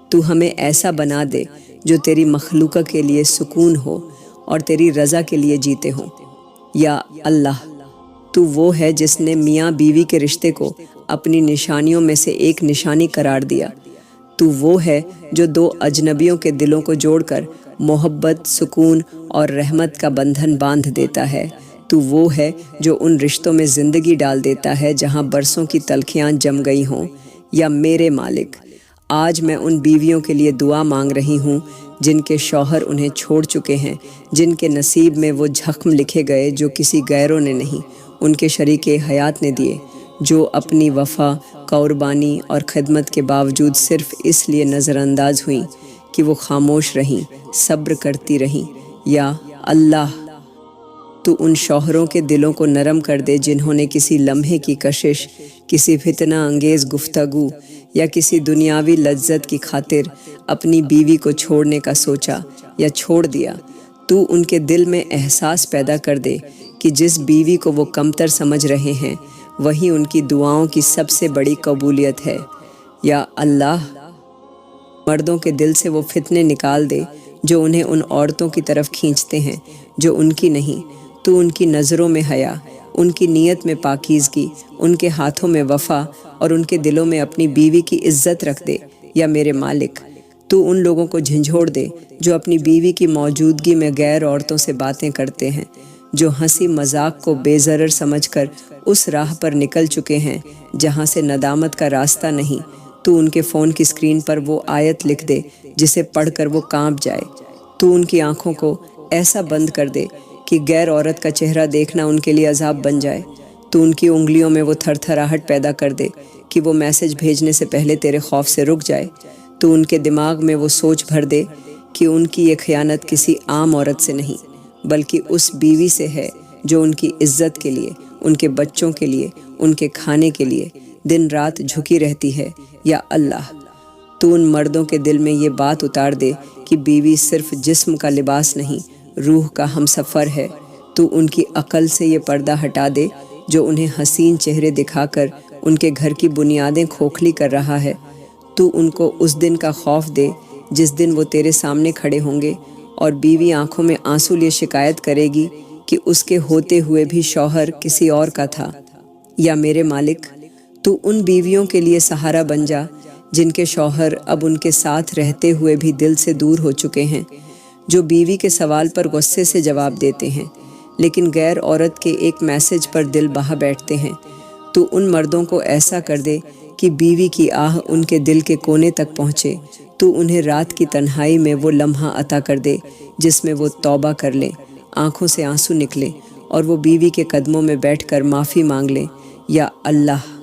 تو ہمیں ایسا بنا دے جو تیری مخلوقہ کے لیے سکون ہو اور تیری رضا کے لیے جیتے ہوں۔ یا اللہ، تو وہ ہے جس نے میاں بیوی کے رشتے کو اپنی نشانیوں میں سے ایک نشانی قرار دیا۔ تو وہ ہے جو دو اجنبیوں کے دلوں کو جوڑ کر محبت، سکون اور رحمت کا بندھن باندھ دیتا ہے۔ تو وہ ہے جو ان رشتوں میں زندگی ڈال دیتا ہے جہاں برسوں کی تلخیاں جم گئی ہوں۔ یا میرے مالک، آج میں ان بیویوں کے لیے دعا مانگ رہی ہوں جن کے شوہر انہیں چھوڑ چکے ہیں، جن کے نصیب میں وہ زخم لکھے گئے جو کسی غیروں نے نہیں، ان کے شریک حیات نے دیے، جو اپنی وفا، قربانی اور خدمت کے باوجود صرف اس لیے نظر انداز ہوئیں کہ وہ خاموش رہیں، صبر کرتی رہیں۔ یا اللہ، تو ان شوہروں کے دلوں کو نرم کر دے جنہوں نے کسی لمحے کی کشش، کسی فتنہ انگیز گفتگو یا کسی دنیاوی لذت کی خاطر اپنی بیوی کو چھوڑنے کا سوچا یا چھوڑ دیا۔ تو ان کے دل میں احساس پیدا کر دے کہ جس بیوی کو وہ کمتر سمجھ رہے ہیں وہی ان کی دعاؤں کی سب سے بڑی قبولیت ہے۔ یا اللہ، مردوں کے دل سے وہ فتنے نکال دے جو انہیں ان عورتوں کی طرف کھینچتے ہیں جو ان کی نہیں۔ تو ان کی نظروں میں حیا، ان کی نیت میں پاکیزگی، ان کے ہاتھوں میں وفا اور ان کے دلوں میں اپنی بیوی کی عزت رکھ دے۔ یا میرے مالک، تو ان لوگوں کو جھنجھوڑ دے جو اپنی بیوی کی موجودگی میں غیر عورتوں سے باتیں کرتے ہیں، جو ہنسی مذاق کو بے ضرر سمجھ کر اس راہ پر نکل چکے ہیں جہاں سے ندامت کا راستہ نہیں۔ تو ان کے فون کی اسکرین پر وہ آیت لکھ دے جسے پڑھ کر وہ کانپ جائے۔ تو ان کی آنکھوں کو ایسا بند کر دے کہ غیر عورت کا چہرہ دیکھنا ان کے لیے عذاب بن جائے۔ تو ان کی انگلیوں میں وہ تھر تھراہٹ پیدا کر دے کہ وہ میسج بھیجنے سے پہلے تیرے خوف سے رک جائے۔ تو ان کے دماغ میں وہ سوچ بھر دے کہ ان کی یہ خیانت کسی عام عورت سے نہیں بلکہ اس بیوی سے ہے جو ان کی عزت کے لیے، ان کے بچوں کے لیے، ان کے کھانے کے لیے دن رات جھکی رہتی ہے۔ یا اللہ، تو ان مردوں کے دل میں یہ بات اتار دے کہ بیوی صرف جسم کا لباس نہیں، روح کا ہمسفر ہے۔ تو ان کی عقل سے یہ پردہ ہٹا دے جو انہیں حسین چہرے دکھا کر ان کے گھر کی بنیادیں کھوکھلی کر رہا ہے۔ تو ان کو اس دن کا خوف دے جس دن وہ تیرے سامنے کھڑے ہوں گے اور بیوی آنکھوں میں آنسو لیے شکایت کرے گی کہ اس کے ہوتے ہوئے بھی شوہر کسی اور کا تھا۔ یا میرے مالک، تو ان بیویوں کے لیے سہارا بن جا جن کے شوہر اب ان کے ساتھ رہتے ہوئے بھی دل سے دور ہو چکے ہیں، جو بیوی کے سوال پر غصے سے جواب دیتے ہیں لیکن غیر عورت کے ایک میسج پر دل بہا بیٹھتے ہیں۔ تو ان مردوں کو ایسا کر دے کہ بیوی کی آہ ان کے دل کے کونے تک پہنچے۔ تو انہیں رات کی تنہائی میں وہ لمحہ عطا کر دے جس میں وہ توبہ کر لیں، آنکھوں سے آنسو نکلے اور وہ بیوی کے قدموں میں بیٹھ کر معافی مانگ لیں۔ یا اللہ،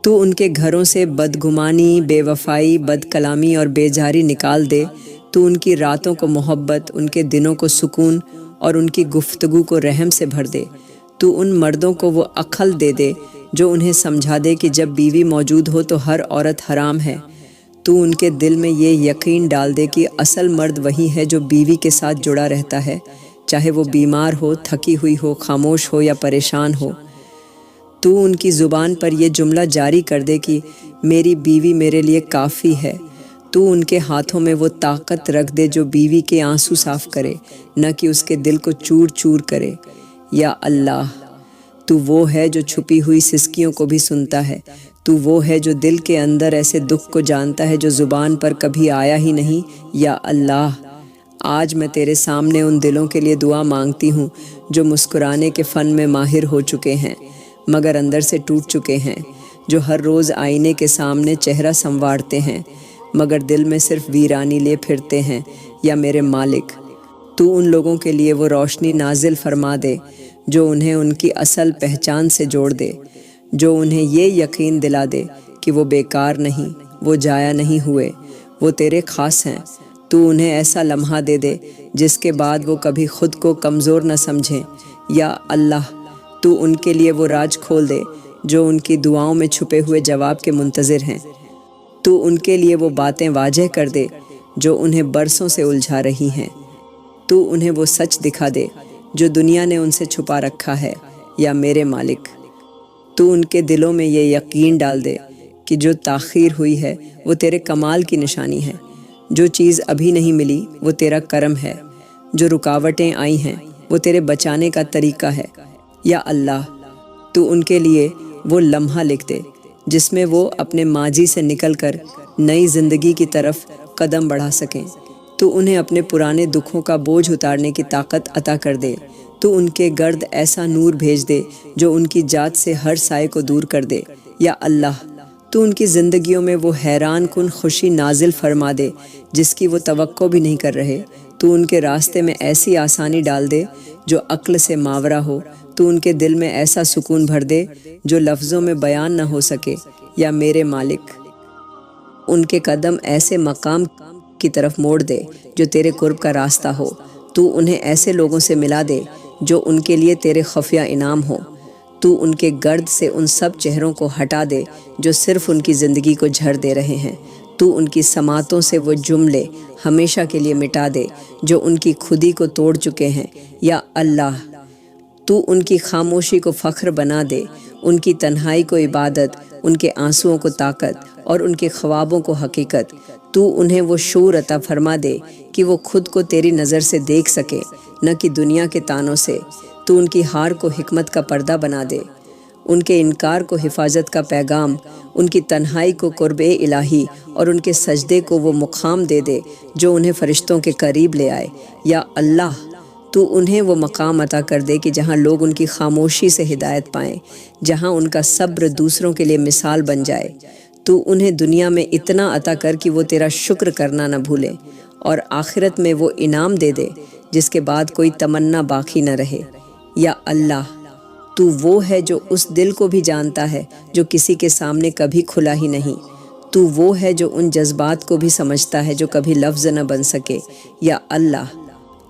تو ان کے گھروں سے بدگمانی، بے وفائی، بد کلامی اور بیجاری نکال دے۔ تو ان کی راتوں کو محبت، ان کے دنوں کو سکون اور ان کی گفتگو کو رحم سے بھر دے۔ تو ان مردوں کو وہ عقل دے دے جو انہیں سمجھا دے کہ جب بیوی موجود ہو تو ہر عورت حرام ہے۔ تو ان کے دل میں یہ یقین ڈال دے کہ اصل مرد وہی ہے جو بیوی کے ساتھ جڑا رہتا ہے، چاہے وہ بیمار ہو، تھکی ہوئی ہو، خاموش ہو یا پریشان ہو۔ تو ان کی زبان پر یہ جملہ جاری کر دے کہ میری بیوی میرے لیے کافی ہے۔ تو ان کے ہاتھوں میں وہ طاقت رکھ دے جو بیوی کے آنسو صاف کرے، نہ کہ اس کے دل کو چور چور کرے۔ یا اللہ، تو وہ ہے جو چھپی ہوئی سسکیوں کو بھی سنتا ہے۔ تو وہ ہے جو دل کے اندر ایسے دکھ کو جانتا ہے جو زبان پر کبھی آیا ہی نہیں۔ یا اللہ، آج میں تیرے سامنے ان دلوں کے لیے دعا مانگتی ہوں جو مسکرانے کے فن میں ماہر ہو چکے ہیں مگر اندر سے ٹوٹ چکے ہیں، جو ہر روز آئینے کے سامنے چہرہ سنوارتے ہیں مگر دل میں صرف ویرانی لیے پھرتے ہیں۔ یا میرے مالک، تو ان لوگوں کے لیے وہ روشنی نازل فرما دے جو انہیں ان کی اصل پہچان سے جوڑ دے، جو انہیں یہ یقین دلا دے کہ وہ بیکار نہیں، وہ ضائع نہیں ہوئے، وہ تیرے خاص ہیں۔ تو انہیں ایسا لمحہ دے دے جس کے بعد وہ کبھی خود کو کمزور نہ سمجھیں۔ یا اللہ، تو ان کے لیے وہ راز کھول دے جو ان کی دعاؤں میں چھپے ہوئے جواب کے منتظر ہیں۔ تو ان کے لیے وہ باتیں واضح کر دے جو انہیں برسوں سے الجھا رہی ہیں۔ تو انہیں وہ سچ دکھا دے جو دنیا نے ان سے چھپا رکھا ہے۔ یا میرے مالک، تو ان کے دلوں میں یہ یقین ڈال دے کہ جو تاخیر ہوئی ہے وہ تیرے کمال کی نشانی ہے، جو چیز ابھی نہیں ملی وہ تیرا کرم ہے، جو رکاوٹیں آئی ہیں وہ تیرے بچانے کا طریقہ ہے۔ یا اللہ، تو ان کے لیے وہ لمحہ لکھ دے جس میں وہ اپنے ماضی سے نکل کر نئی زندگی کی طرف قدم بڑھا سکیں۔ تو انہیں اپنے پرانے دکھوں کا بوجھ اتارنے کی طاقت عطا کر دے۔ تو ان کے گرد ایسا نور بھیج دے جو ان کی جات سے ہر سائے کو دور کر دے۔ یا اللہ، تو ان کی زندگیوں میں وہ حیران کن خوشی نازل فرما دے جس کی وہ توقع بھی نہیں کر رہے۔ تو ان کے راستے میں ایسی آسانی ڈال دے جو عقل سے ماورا ہو۔ تو ان کے دل میں ایسا سکون بھر دے جو لفظوں میں بیان نہ ہو سکے۔ یا میرے مالک، ان کے قدم ایسے مقام کی طرف موڑ دے جو تیرے قرب کا راستہ ہو۔ تو انہیں ایسے لوگوں سے ملا دے جو ان کے لیے تیرے خفیہ انعام ہو۔ تو ان کے گرد سے ان سب چہروں کو ہٹا دے جو صرف ان کی زندگی کو جھڑ دے رہے ہیں۔ تو ان کی سماعتوں سے وہ جملے ہمیشہ کے لیے مٹا دے جو ان کی خودی کو توڑ چکے ہیں۔ یا اللہ، تو ان کی خاموشی کو فخر بنا دے، ان کی تنہائی کو عبادت، ان کے آنسوؤں کو طاقت اور ان کے خوابوں کو حقیقت۔ تو انہیں وہ شعور عطا فرما دے کہ وہ خود کو تیری نظر سے دیکھ سکے، نہ کہ دنیا کے تانوں سے۔ تو ان کی ہار کو حکمت کا پردہ بنا دے، ان کے انکار کو حفاظت کا پیغام، ان کی تنہائی کو قرب الہی اور ان کے سجدے کو وہ مقام دے دے جو انہیں فرشتوں کے قریب لے آئے۔ یا اللہ، تو انہیں وہ مقام عطا کر دے کہ جہاں لوگ ان کی خاموشی سے ہدایت پائیں، جہاں ان کا صبر دوسروں کے لیے مثال بن جائے۔ تو انہیں دنیا میں اتنا عطا کر کہ وہ تیرا شکر کرنا نہ بھولیں، اور آخرت میں وہ انعام دے دے جس کے بعد کوئی تمنا باقی نہ رہے۔ یا اللہ، تو وہ ہے جو اس دل کو بھی جانتا ہے جو کسی کے سامنے کبھی کھلا ہی نہیں۔ تو وہ ہے جو ان جذبات کو بھی سمجھتا ہے جو کبھی لفظ نہ بن سکے۔ یا اللہ،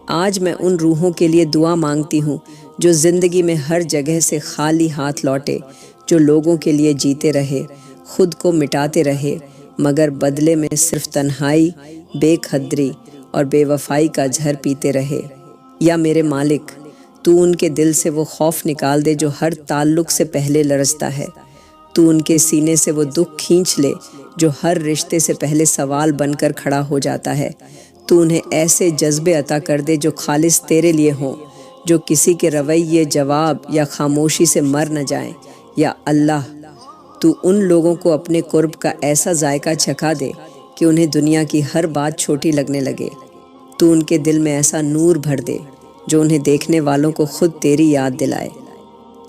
آج میں ان روحوں کے لیے دعا مانگتی ہوں جو زندگی میں ہر جگہ سے خالی ہاتھ لوٹے، جو لوگوں کے لیے جیتے رہے، خود کو مٹاتے رہے، مگر بدلے میں صرف تنہائی، بے قدری اور بے وفائی کا جھر پیتے رہے۔ یا میرے مالک، تو ان کے دل سے وہ خوف نکال دے جو ہر تعلق سے پہلے لرزتا ہے۔ تو ان کے سینے سے وہ دکھ کھینچ لے جو ہر رشتے سے پہلے سوال بن کر کھڑا ہو جاتا ہے۔ تو انہیں ایسے جذبے عطا کر دے جو خالص تیرے لیے ہوں، جو کسی کے رویے، جواب یا خاموشی سے مر نہ جائیں۔ یا اللہ، تو ان لوگوں کو اپنے قرب کا ایسا ذائقہ چکھا دے کہ انہیں دنیا کی ہر بات چھوٹی لگنے لگے۔ تو ان کے دل میں ایسا نور بھر دے جو انہیں دیکھنے والوں کو خود تیری یاد دلائے۔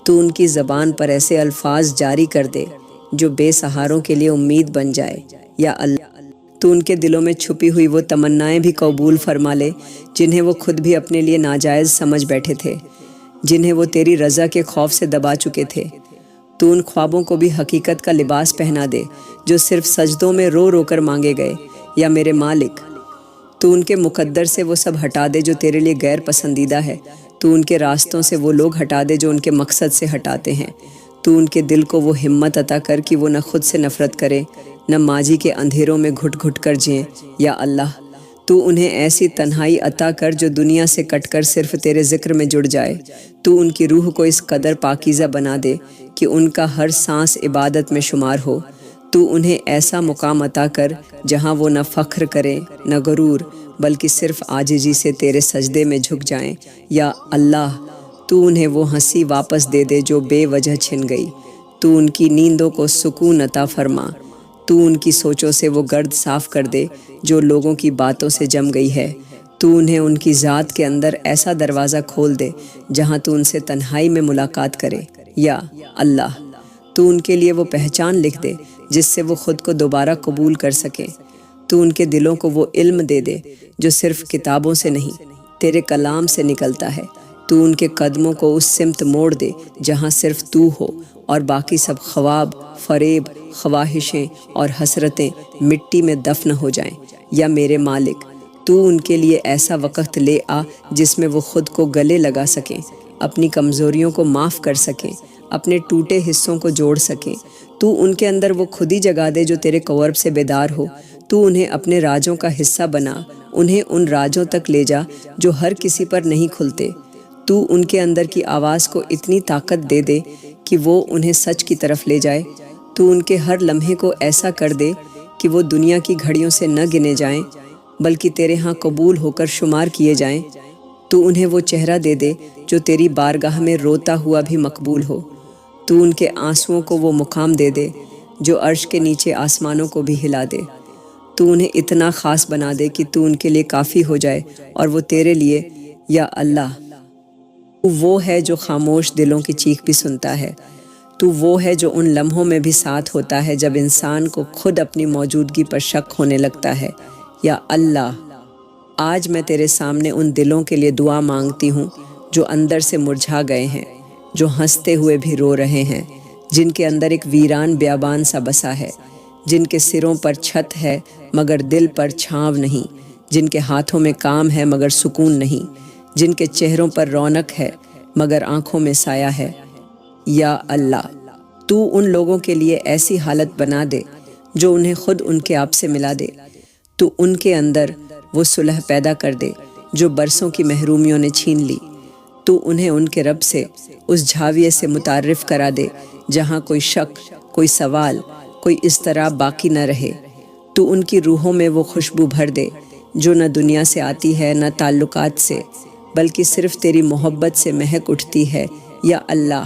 تو ان کی زبان پر ایسے الفاظ جاری کر دے جو بے سہاروں کے لیے امید بن جائے۔ یا اللہ، تو ان کے دلوں میں چھپی ہوئی وہ تمنائیں بھی قبول فرما لے جنہیں وہ خود بھی اپنے لیے ناجائز سمجھ بیٹھے تھے، جنہیں وہ تیری رضا کے خوف سے دبا چکے تھے۔ تو ان خوابوں کو بھی حقیقت کا لباس پہنا دے جو صرف سجدوں میں رو رو کر مانگے گئے۔ یا میرے مالک، تو ان کے مقدر سے وہ سب ہٹا دے جو تیرے لیے غیر پسندیدہ ہے۔ تو ان کے راستوں سے وہ لوگ ہٹا دے جو ان کے مقصد سے ہٹاتے ہیں۔ تو ان کے دل کو وہ ہمت عطا کر کہ وہ نہ خود سے نفرت کرے، نہ ماضی کے اندھیروں میں گھٹ گھٹ کر جئیں۔ یا اللہ، تو انہیں ایسی تنہائی عطا کر جو دنیا سے کٹ کر صرف تیرے ذکر میں جڑ جائے۔ تو ان کی روح کو اس قدر پاکیزہ بنا دے کہ ان کا ہر سانس عبادت میں شمار ہو۔ تو انہیں ایسا مقام عطا کر جہاں وہ نہ فخر کریں، نہ غرور، بلکہ صرف عاجزی سے تیرے سجدے میں جھک جائیں۔ یا اللہ، تو انہیں وہ ہنسی واپس دے دے جو بے وجہ چھن گئی۔ تو ان کی نیندوں کو سکون عطا فرما۔ تو ان کی سوچوں سے وہ گرد صاف کر دے جو لوگوں کی باتوں سے جم گئی ہے۔ تو انہیں ان کی ذات کے اندر ایسا دروازہ کھول دے جہاں تو ان سے تنہائی میں ملاقات کرے۔ یا اللہ، تو ان کے لیے وہ پہچان لکھ دے جس سے وہ خود کو دوبارہ قبول کر سکیں۔ تو ان کے دلوں کو وہ علم دے دے جو صرف کتابوں سے نہیں، تیرے کلام سے نکلتا ہے۔ تو ان کے قدموں کو اس سمت موڑ دے جہاں صرف تو ہو، اور باقی سب خواب، فریب، خواہشیں اور حسرتیں مٹی میں دفن ہو جائیں۔ یا میرے مالک، تو ان کے لیے ایسا وقت لے آ جس میں وہ خود کو گلے لگا سکیں، اپنی کمزوریوں کو معاف کر سکیں، اپنے ٹوٹے حصوں کو جوڑ سکیں۔ تو ان کے اندر وہ خودی جگا دے جو تیرے قرب سے بیدار ہو۔ تو انہیں اپنے راجوں کا حصہ بنا، انہیں ان راجوں تک لے جا جو ہر کسی پر نہیں کھلتے۔ تو ان کے اندر کی آواز کو اتنی طاقت دے دے کہ وہ انہیں سچ کی طرف لے جائے۔ تو ان کے ہر لمحے کو ایسا کر دے کہ وہ دنیا کی گھڑیوں سے نہ گنے جائیں بلکہ تیرے ہاں قبول ہو کر شمار کیے جائیں۔ تو انہیں وہ چہرہ دے دے جو تیری بارگاہ میں روتا ہوا بھی مقبول ہو۔ تو ان کے آنسوؤں کو وہ مقام دے دے جو عرش کے نیچے آسمانوں کو بھی ہلا دے۔ تو انہیں اتنا خاص بنا دے کہ تو ان کے لیے کافی ہو جائے اور وہ تیرے لیے، یا اللہ تو وہ ہے جو خاموش دلوں کی چیخ بھی سنتا ہے، تو وہ ہے جو ان لمحوں میں بھی ساتھ ہوتا ہے جب انسان کو خود اپنی موجودگی پر شک ہونے لگتا ہے۔ یا اللہ، آج میں تیرے سامنے ان دلوں کے لیے دعا مانگتی ہوں جو اندر سے مرجھا گئے ہیں، جو ہنستے ہوئے بھی رو رہے ہیں، جن کے اندر ایک ویران بیابان سا بسا ہے، جن کے سروں پر چھت ہے مگر دل پر چھاؤں نہیں، جن کے ہاتھوں میں کام ہے مگر سکون نہیں، جن کے چہروں پر رونق ہے مگر آنکھوں میں سایہ ہے۔ یا اللہ، تو ان لوگوں کے لیے ایسی حالت بنا دے جو انہیں خود ان کے آپ سے ملا دے، تو ان کے اندر وہ صلح پیدا کر دے جو برسوں کی محرومیوں نے چھین لی، تو انہیں ان کے رب سے، اس جھاویے سے متعارف کرا دے جہاں کوئی شک، کوئی سوال، کوئی اضطراب باقی نہ رہے، تو ان کی روحوں میں وہ خوشبو بھر دے جو نہ دنیا سے آتی ہے نہ تعلقات سے، بلکہ صرف تیری محبت سے مہک اٹھتی ہے۔ یا اللہ،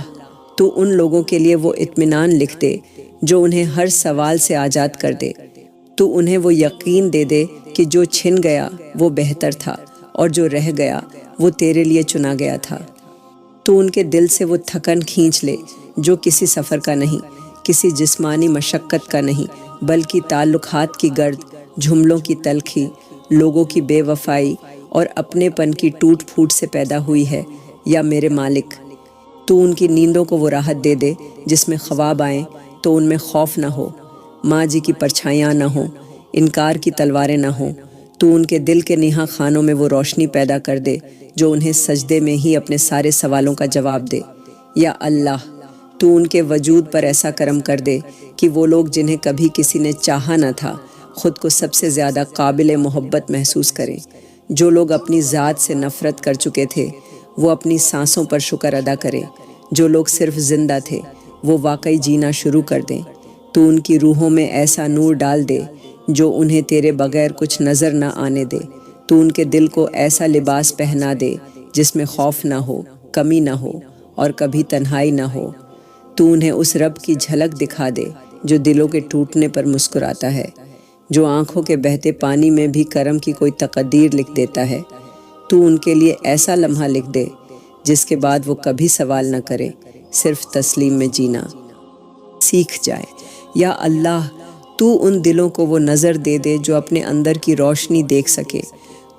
تو ان لوگوں کے لیے وہ اطمینان لکھ دے جو انہیں ہر سوال سے آزاد کر دے، تو انہیں وہ یقین دے دے کہ جو چھن گیا وہ بہتر تھا اور جو رہ گیا وہ تیرے لیے چنا گیا تھا۔ تو ان کے دل سے وہ تھکن کھینچ لے جو کسی سفر کا نہیں، کسی جسمانی مشقت کا نہیں، بلکہ تعلقات کی گرد، جملوں کی تلخی، لوگوں کی بے وفائی اور اپنے پن کی ٹوٹ پھوٹ سے پیدا ہوئی ہے۔ یا میرے مالک، تو ان کی نیندوں کو وہ راحت دے دے جس میں خواب آئیں تو ان میں خوف نہ ہو، ماں جی کی پرچھائیاں نہ ہوں، انکار کی تلواریں نہ ہوں، تو ان کے دل کے نیہا خانوں میں وہ روشنی پیدا کر دے جو انہیں سجدے میں ہی اپنے سارے سوالوں کا جواب دے۔ یا اللہ، تو ان کے وجود پر ایسا کرم کر دے کہ وہ لوگ جنہیں کبھی کسی نے چاہا نہ تھا خود کو سب سے زیادہ قابل محبت محسوس کریں، جو لوگ اپنی ذات سے نفرت کر چکے تھے وہ اپنی سانسوں پر شکر ادا کریں، جو لوگ صرف زندہ تھے وہ واقعی جینا شروع کر دیں، تو ان کی روحوں میں ایسا نور ڈال دے جو انہیں تیرے بغیر کچھ نظر نہ آنے دے، تو ان کے دل کو ایسا لباس پہنا دے جس میں خوف نہ ہو، کمی نہ ہو اور کبھی تنہائی نہ ہو، تو انہیں اس رب کی جھلک دکھا دے جو دلوں کے ٹوٹنے پر مسکراتا ہے، جو آنکھوں کے بہتے پانی میں بھی کرم کی کوئی تقدیر لکھ دیتا ہے، تو ان کے لیے ایسا لمحہ لکھ دے جس کے بعد وہ کبھی سوال نہ کرے، صرف تسلیم میں جینا سیکھ جائے۔ یا اللہ، تو ان دلوں کو وہ نظر دے دے جو اپنے اندر کی روشنی دیکھ سکے،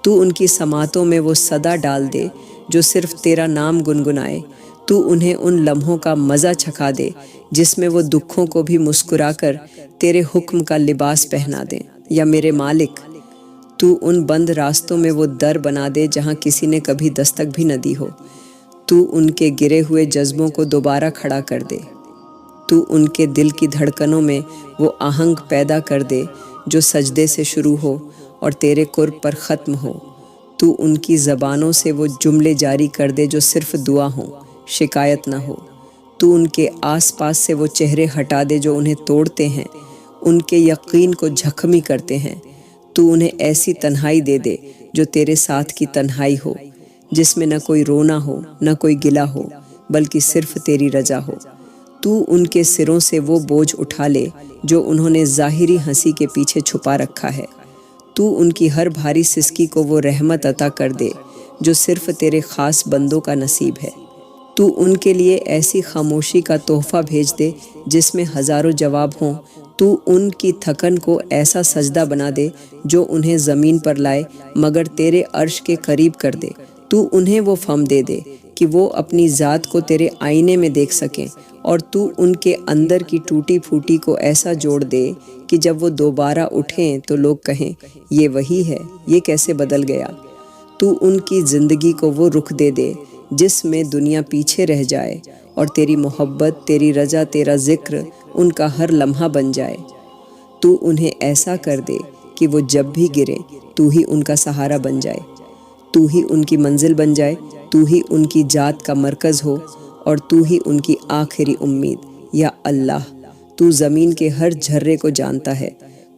تو ان کی سماعتوں میں وہ صدا ڈال دے جو صرف تیرا نام گنگنائے، تو انہیں ان لمحوں کا مزہ چکھا دے جس میں وہ دکھوں کو بھی مسکرا کر تیرے حکم کا لباس پہنا دے۔ یا میرے مالک، تو ان بند راستوں میں وہ در بنا دے جہاں کسی نے کبھی دستک بھی نہ دی ہو، تو ان کے گرے ہوئے جذبوں کو دوبارہ کھڑا کر دے، تو ان کے دل کی دھڑکنوں میں وہ آہنگ پیدا کر دے جو سجدے سے شروع ہو اور تیرے قرب پر ختم ہو، تو ان کی زبانوں سے وہ جملے جاری کر دے جو صرف دعا ہوں، شکایت نہ ہو، تو ان کے آس پاس سے وہ چہرے ہٹا دے جو انہیں توڑتے ہیں، ان کے یقین کو زخمی کرتے ہیں، تو انہیں ایسی تنہائی دے دے جو تیرے ساتھ کی تنہائی ہو، جس میں نہ کوئی رونا ہو نہ کوئی گلہ ہو بلکہ صرف تیری رضا ہو، تو ان کے سروں سے وہ بوجھ اٹھا لے جو انہوں نے ظاہری ہنسی کے پیچھے چھپا رکھا ہے، تو ان کی ہر بھاری سسکی کو وہ رحمت عطا کر دے جو صرف تیرے خاص بندوں کا نصیب ہے، تو ان کے لیے ایسی خاموشی کا تحفہ بھیج دے جس میں ہزاروں جواب ہوں، تو ان کی تھکن کو ایسا سجدہ بنا دے جو انہیں زمین پر لائے مگر تیرے عرش کے قریب کر دے، تو انہیں وہ فہم دے دے کہ وہ اپنی ذات کو تیرے آئینے میں دیکھ سکیں، اور تو ان کے اندر کی ٹوٹی پھوٹی کو ایسا جوڑ دے کہ جب وہ دوبارہ اٹھیں تو لوگ کہیں یہ وہی ہے، یہ کیسے بدل گیا، تو ان کی زندگی کو وہ رخ دے دے جس میں دنیا پیچھے رہ جائے اور تیری محبت، تیری رضا، تیرا ذکر ان کا ہر لمحہ بن جائے، تو انہیں ایسا کر دے کہ وہ جب بھی گرے تو ہی ان کا سہارا بن جائے، تو ہی ان کی منزل بن جائے، تو ہی ان کی ذات کا مرکز ہو اور تو ہی ان کی آخری امید۔ یا اللہ، تو زمین کے ہر جھرے کو جانتا ہے،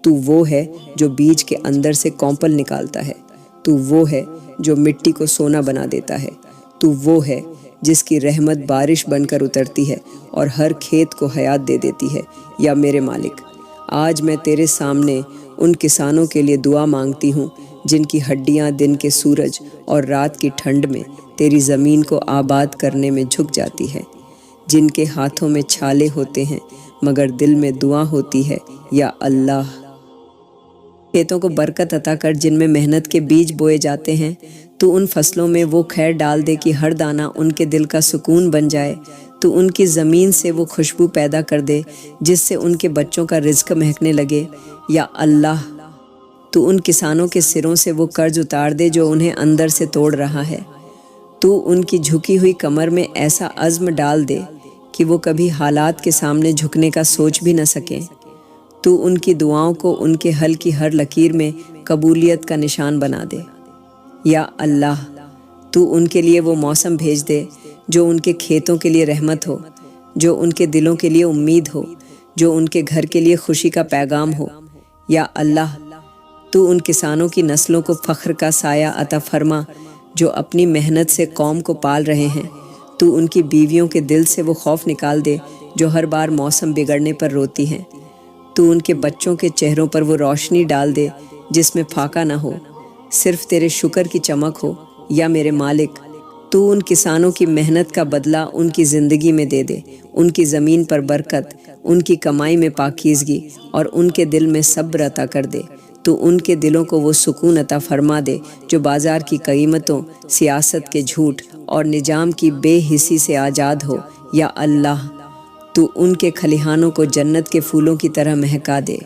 تو وہ ہے جو بیج کے اندر سے کونپل نکالتا ہے، تو وہ ہے جو مٹی کو سونا بنا دیتا ہے، تو وہ ہے جس کی رحمت بارش بن کر اترتی ہے اور ہر کھیت کو حیات دے دیتی ہے۔ یا میرے مالک، آج میں تیرے سامنے ان کسانوں کے لیے دعا مانگتی ہوں جن کی ہڈیاں دن کے سورج اور رات کی ٹھنڈ میں تیری زمین کو آباد کرنے میں جھک جاتی ہے، جن کے ہاتھوں میں چھالے ہوتے ہیں مگر دل میں دعا ہوتی ہے۔ یا اللہ، کھیتوں کو برکت عطا کر جن میں محنت کے بیج بوئے جاتے ہیں۔ تو ان فصلوں میں وہ خیر ڈال دے کہ ہر دانہ ان کے دل کا سکون بن جائے۔ تو ان کی زمین سے وہ خوشبو پیدا کر دے جس سے ان کے بچوں کا رزق مہکنے لگے۔ یا اللہ، تو ان کسانوں کے سروں سے وہ قرض اتار دے جو انہیں اندر سے توڑ رہا ہے۔ تو ان کی جھکی ہوئی کمر میں ایسا عزم ڈال دے کہ وہ کبھی حالات کے سامنے جھکنے کا سوچ بھی نہ سکیں۔ تو ان کی دعاؤں کو ان کے حل کی ہر لکیر میں قبولیت کا نشان بنا دے۔ یا اللہ، تو ان کے لیے وہ موسم بھیج دے جو ان کے کھیتوں کے لیے رحمت ہو، جو ان کے دلوں کے لیے امید ہو، جو ان کے گھر کے لیے خوشی کا پیغام ہو۔ یا اللہ، تو ان کسانوں کی نسلوں کو فخر کا سایہ عطا فرما جو اپنی محنت سے قوم کو پال رہے ہیں۔ تو ان کی بیویوں کے دل سے وہ خوف نکال دے جو ہر بار موسم بگڑنے پر روتی ہیں۔ تو ان کے بچوں کے چہروں پر وہ روشنی ڈال دے جس میں فاقہ نہ ہو، صرف تیرے شکر کی چمک ہو۔ یا میرے مالک، تو ان کسانوں کی محنت کا بدلہ ان کی زندگی میں دے دے، ان کی زمین پر برکت، ان کی کمائی میں پاکیزگی اور ان کے دل میں صبر عطا کر دے۔ تو ان کے دلوں کو وہ سکون عطا فرما دے جو بازار کی قیمتوں، سیاست کے جھوٹ اور نظام کی بے حسی سے آزاد ہو۔ یا اللہ، تو ان کے کھلیہانوں کو جنت کے پھولوں کی طرح مہکا دے۔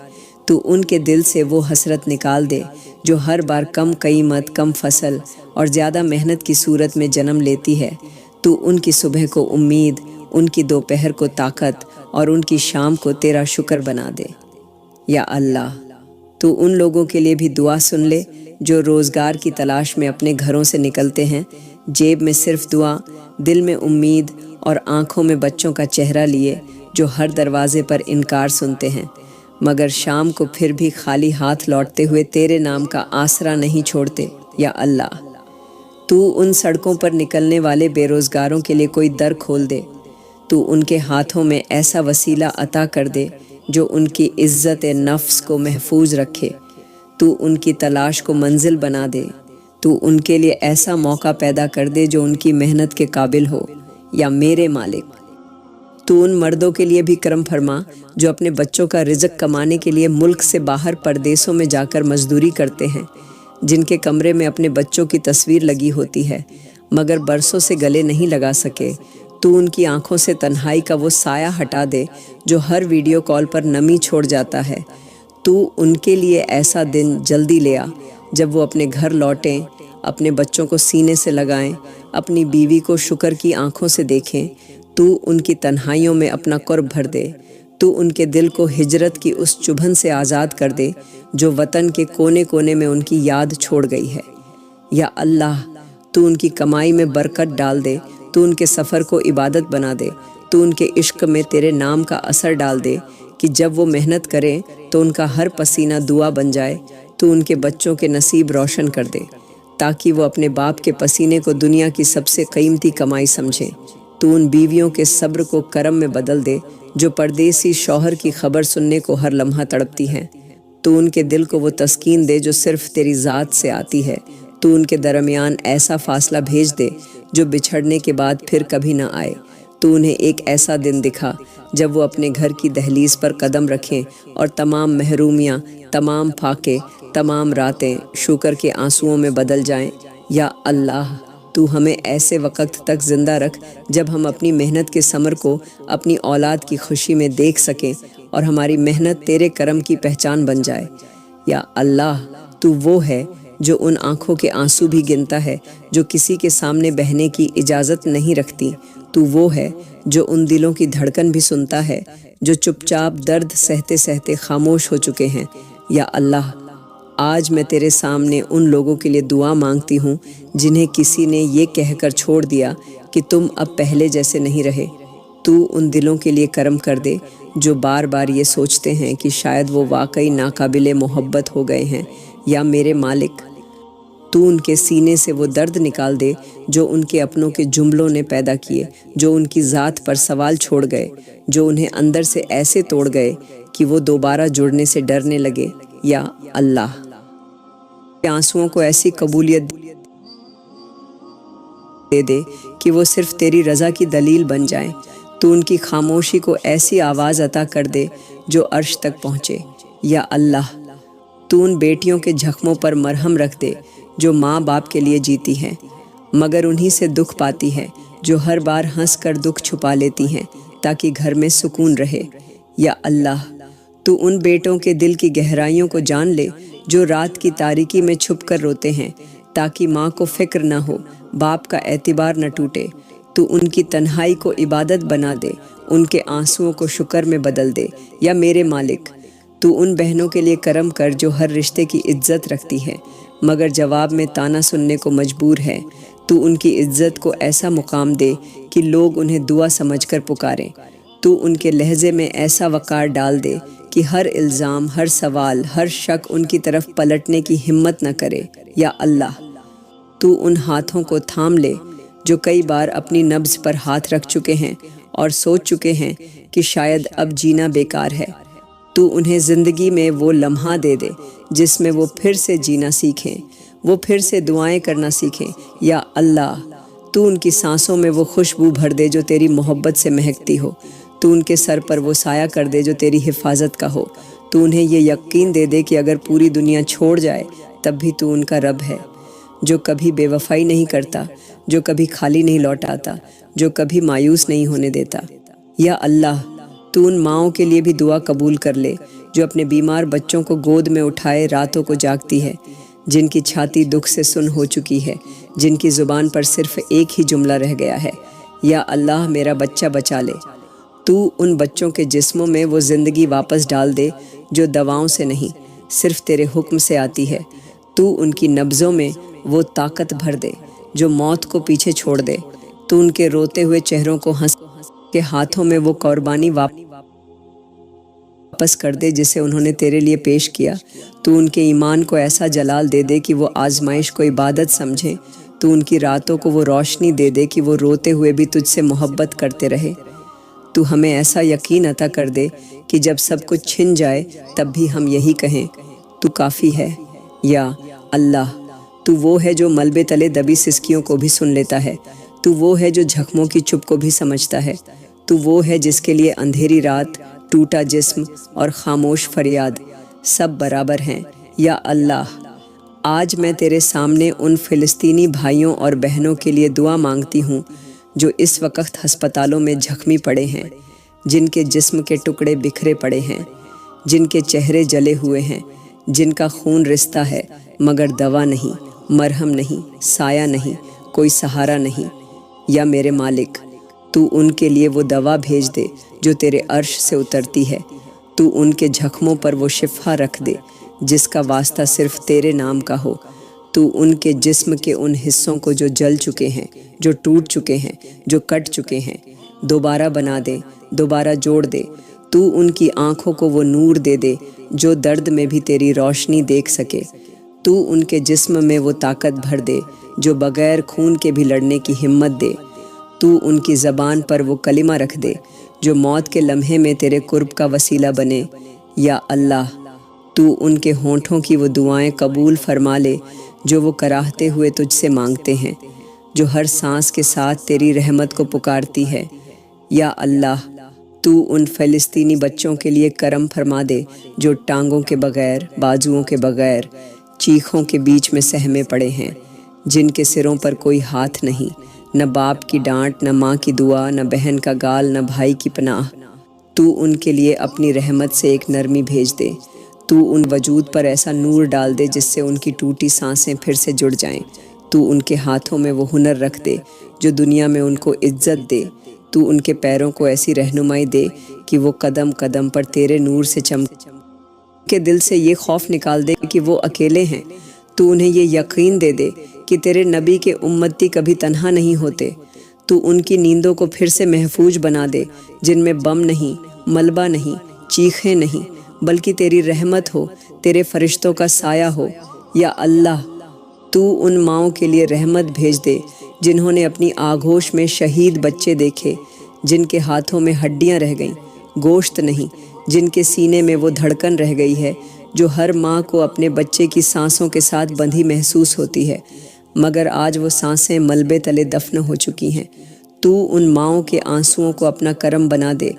تو ان کے دل سے وہ حسرت نکال دے جو ہر بار کم قیمت، کم فصل اور زیادہ محنت کی صورت میں جنم لیتی ہے۔ تو ان کی صبح کو امید، ان کی دوپہر کو طاقت اور ان کی شام کو تیرا شکر بنا دے۔ یا اللہ، تو ان لوگوں کے لیے بھی دعا سن لے جو روزگار کی تلاش میں اپنے گھروں سے نکلتے ہیں، جیب میں صرف دعا، دل میں امید اور آنکھوں میں بچوں کا چہرہ لیے، جو ہر دروازے پر انکار سنتے ہیں مگر شام کو پھر بھی خالی ہاتھ لوٹتے ہوئے تیرے نام کا آسرا نہیں چھوڑتے۔ یا اللہ، تو ان سڑکوں پر نکلنے والے بے روزگاروں کے لیے کوئی در کھول دے۔ تو ان کے ہاتھوں میں ایسا وسیلہ عطا کر دے جو ان کی عزت نفس کو محفوظ رکھے۔ تو ان کی تلاش کو منزل بنا دے۔ تو ان کے لیے ایسا موقع پیدا کر دے جو ان کی محنت کے قابل ہو۔ یا میرے مالک، تو ان مردوں کے لیے بھی کرم فرما جو اپنے بچوں کا رزق کمانے کے لیے ملک سے باہر پردیسوں میں جا کر مزدوری کرتے ہیں، جن کے کمرے میں اپنے بچوں کی تصویر لگی ہوتی ہے مگر برسوں سے گلے نہیں لگا سکے۔ تو ان کی آنکھوں سے تنہائی کا وہ سایہ ہٹا دے جو ہر ویڈیو کال پر نمی چھوڑ جاتا ہے۔ تو ان کے لیے ایسا دن جلدی لے آ جب وہ اپنے گھر لوٹیں، اپنے بچوں کو سینے سے لگائیں، اپنی بیوی کو شکر کی آنکھوں سے دیکھیں۔ تو ان کی تنہائیوں میں اپنا قرب بھر دے۔ تو ان کے دل کو ہجرت کی اس چبھن سے آزاد کر دے جو وطن کے کونے کونے میں ان کی یاد چھوڑ گئی ہے۔ یا اللہ، تو ان کی کمائی میں برکت ڈال دے۔ تو ان کے سفر کو عبادت بنا دے۔ تو ان کے عشق میں تیرے نام کا اثر ڈال دے کہ جب وہ محنت کریں تو ان کا ہر پسینہ دعا بن جائے۔ تو ان کے بچوں کے نصیب روشن کر دے تاکہ وہ اپنے باپ کے پسینے کو دنیا کی سب سے قیمتی کمائی سمجھیں۔ تو ان بیویوں کے صبر کو کرم میں بدل دے جو پردیسی شوہر کی خبر سننے کو ہر لمحہ تڑپتی ہیں۔ تو ان کے دل کو وہ تسکین دے جو صرف تیری ذات سے آتی ہے۔ تو ان کے درمیان ایسا فاصلہ بھیج دے جو بچھڑنے کے بعد پھر کبھی نہ آئے۔ تو انہیں ایک ایسا دن دکھا جب وہ اپنے گھر کی دہلیز پر قدم رکھیں اور تمام محرومیاں، تمام فاقے، تمام راتیں شکر کے آنسوؤں میں بدل جائیں۔ یا اللہ، تو ہمیں ایسے وقت تک زندہ رکھ جب ہم اپنی محنت کے ثمر کو اپنی اولاد کی خوشی میں دیکھ سکیں اور ہماری محنت تیرے کرم کی پہچان بن جائے۔ یا اللہ، تو وہ ہے جو ان آنکھوں کے آنسو بھی گنتا ہے جو کسی کے سامنے بہنے کی اجازت نہیں رکھتی۔ تو وہ ہے جو ان دلوں کی دھڑکن بھی سنتا ہے جو چپ چاپ درد سہتے سہتے خاموش ہو چکے ہیں۔ یا اللہ، آج میں تیرے سامنے ان لوگوں کے لیے دعا مانگتی ہوں جنہیں کسی نے یہ کہہ کر چھوڑ دیا کہ تم اب پہلے جیسے نہیں رہے۔ تو ان دلوں کے لیے کرم کر دے جو بار بار یہ سوچتے ہیں کہ شاید وہ واقعی ناقابل محبت ہو گئے ہیں۔ یا میرے مالک، تو ان کے سینے سے وہ درد نکال دے جو ان کے اپنوں کے جملوں نے پیدا کیے، جو ان کی ذات پر سوال چھوڑ گئے، جو انہیں اندر سے ایسے توڑ گئے کہ وہ دوبارہ جڑنے سے ڈرنے لگے۔ یا اللہ۔ آنسوؤں کو ایسی قبولیت دے دے کہ وہ صرف تیری رضا کی دلیل بن جائیں۔ تو ان کی خاموشی کو ایسی آواز عطا کر دے جو عرش تک پہنچے یا اللہ۔ تو ان بیٹیوں کے زخموں پر مرہم رکھ دے جو ماں باپ کے لیے جیتی ہیں مگر انہی سے دکھ پاتی ہے، جو ہر بار ہنس کر دکھ چھپا لیتی ہیں تاکہ گھر میں سکون رہے یا اللہ۔ تو ان بیٹوں کے دل کی گہرائیوں کو جان لے جو رات کی تاریکی میں چھپ کر روتے ہیں تاکہ ماں کو فکر نہ ہو، باپ کا اعتبار نہ ٹوٹے۔ تو ان کی تنہائی کو عبادت بنا دے، ان کے آنسوؤں کو شکر میں بدل دے یا میرے مالک۔ تو ان بہنوں کے لیے کرم کر جو ہر رشتے کی عزت رکھتی ہے مگر جواب میں طعنہ سننے کو مجبور ہے۔ تو ان کی عزت کو ایسا مقام دے کہ لوگ انہیں دعا سمجھ کر پکاریں۔ تو ان کے لہجے میں ایسا وقار ڈال دے کہ ہر الزام، ہر سوال، ہر شک ان کی طرف پلٹنے کی ہمت نہ کرے یا اللہ۔ تو ان ہاتھوں کو تھام لے جو کئی بار اپنی نبض پر ہاتھ رکھ چکے ہیں اور سوچ چکے ہیں کہ شاید اب جینا بیکار ہے۔ تو انہیں زندگی میں وہ لمحہ دے دے جس میں وہ پھر سے جینا سیکھیں، وہ پھر سے دعائیں کرنا سیکھیں یا اللہ۔ تو ان کی سانسوں میں وہ خوشبو بھر دے جو تیری محبت سے مہکتی ہو۔ تو ان کے سر پر وہ سایہ کر دے جو تیری حفاظت کا ہو۔ تو انہیں یہ یقین دے دے کہ اگر پوری دنیا چھوڑ جائے تب بھی تو ان کا رب ہے، جو کبھی بے وفائی نہیں کرتا، جو کبھی خالی نہیں لوٹاتا، جو کبھی مایوس نہیں ہونے دیتا یا اللہ۔ تو ان ماؤں کے لیے بھی دعا قبول کر لے جو اپنے بیمار بچوں کو گود میں اٹھائے راتوں کو جاگتی ہے، جن کی چھاتی دکھ سے سن ہو چکی ہے، جن کی زبان پر صرف ایک ہی جملہ رہ گیا ہے، یا اللہ میرا بچہ بچا لے۔ تو ان بچوں کے جسموں میں وہ زندگی واپس ڈال دے جو دواؤں سے نہیں صرف تیرے حکم سے آتی ہے۔ تو ان کی نبضوں میں وہ طاقت بھر دے جو موت کو پیچھے چھوڑ دے۔ تو ان کے روتے ہوئے چہروں کو ہنس کے ہاتھوں میں وہ قربانی واپس کر دے جسے انہوں نے تیرے لیے پیش کیا۔ تو ان کے ایمان کو ایسا جلال دے دے کہ وہ آزمائش کو عبادت سمجھیں۔ تو ان کی راتوں کو وہ روشنی دے دے کہ وہ روتے ہوئے بھی تجھ سے محبت کرتے رہے۔ تو ہمیں ایسا یقین عطا کر دے کہ جب سب کچھ چھن جائے تب بھی ہم یہی کہیں تو کافی ہے یا اللہ۔ تو وہ ہے جو ملبے تلے دبی سسکیوں کو بھی سن لیتا ہے۔ تو وہ ہے جو زخموں کی چپ کو بھی سمجھتا ہے۔ تو وہ ہے جس کے لیے اندھیری رات، ٹوٹا جسم اور خاموش فریاد سب برابر ہیں یا اللہ۔ آج میں تیرے سامنے ان فلسطینی بھائیوں اور بہنوں کے لیے دعا مانگتی ہوں جو اس وقت ہسپتالوں میں زخمی پڑے ہیں، جن کے جسم کے ٹکڑے بکھرے پڑے ہیں، جن کے چہرے جلے ہوئے ہیں، جن کا خون رستا ہے مگر دوا نہیں، مرہم نہیں، سایہ نہیں، کوئی سہارا نہیں یا میرے مالک۔ تو ان کے لیے وہ دوا بھیج دے جو تیرے عرش سے اترتی ہے۔ تو ان کے زخموں پر وہ شفا رکھ دے جس کا واسطہ صرف تیرے نام کا ہو۔ تو ان کے جسم کے ان حصوں کو جو جل چکے ہیں، جو ٹوٹ چکے ہیں، جو کٹ چکے ہیں، دوبارہ بنا دے، دوبارہ جوڑ دے۔ تو ان کی آنکھوں کو وہ نور دے دے جو درد میں بھی تیری روشنی دیکھ سکے۔ تو ان کے جسم میں وہ طاقت بھر دے جو بغیر خون کے بھی لڑنے کی ہمت دے۔ تو ان کی زبان پر وہ کلمہ رکھ دے جو موت کے لمحے میں تیرے قرب کا وسیلہ بنے یا اللہ۔ تو ان کے ہونٹوں کی وہ دعائیں قبول فرما لے جو وہ کراہتے ہوئے تجھ سے مانگتے ہیں، جو ہر سانس کے ساتھ تیری رحمت کو پکارتی ہے یا اللہ۔ تو ان فلسطینی بچوں کے لیے کرم فرما دے جو ٹانگوں کے بغیر، بازوؤں کے بغیر، چیخوں کے بیچ میں سہمے پڑے ہیں، جن کے سروں پر کوئی ہاتھ نہیں، نہ باپ کی ڈانٹ، نہ ماں کی دعا، نہ بہن کا گال، نہ بھائی کی پناہ۔ تو ان کے لیے اپنی رحمت سے ایک نرمی بھیج دے۔ تو ان وجود پر ایسا نور ڈال دے جس سے ان کی ٹوٹی سانسیں پھر سے جڑ جائیں۔ تو ان کے ہاتھوں میں وہ ہنر رکھ دے جو دنیا میں ان کو عزت دے۔ تو ان کے پیروں کو ایسی رہنمائی دے کہ وہ قدم قدم پر تیرے نور سے چمکیں۔ کے دل سے یہ خوف نکال دے کہ وہ اکیلے ہیں۔ تو انہیں یہ یقین دے دے کہ تیرے نبی کے امتی کبھی تنہا نہیں ہوتے۔ تو ان کی نیندوں کو پھر سے محفوظ بنا دے جن میں بم نہیں، ملبہ نہیں، چیخیں نہیں، بلکہ تیری رحمت ہو، تیرے فرشتوں کا سایہ ہو یا اللہ۔ تو ان ماؤں کے لیے رحمت بھیج دے جنہوں نے اپنی آغوش میں شہید بچے دیکھے، جن کے ہاتھوں میں ہڈیاں رہ گئیں، گوشت نہیں، جن کے سینے میں وہ دھڑکن رہ گئی ہے جو ہر ماں کو اپنے بچے کی سانسوں کے ساتھ بندھی محسوس ہوتی ہے، مگر آج وہ سانسیں ملبے تلے دفن ہو چکی ہیں۔ تو ان ماؤں کے آنسوؤں کو اپنا کرم بنا دے،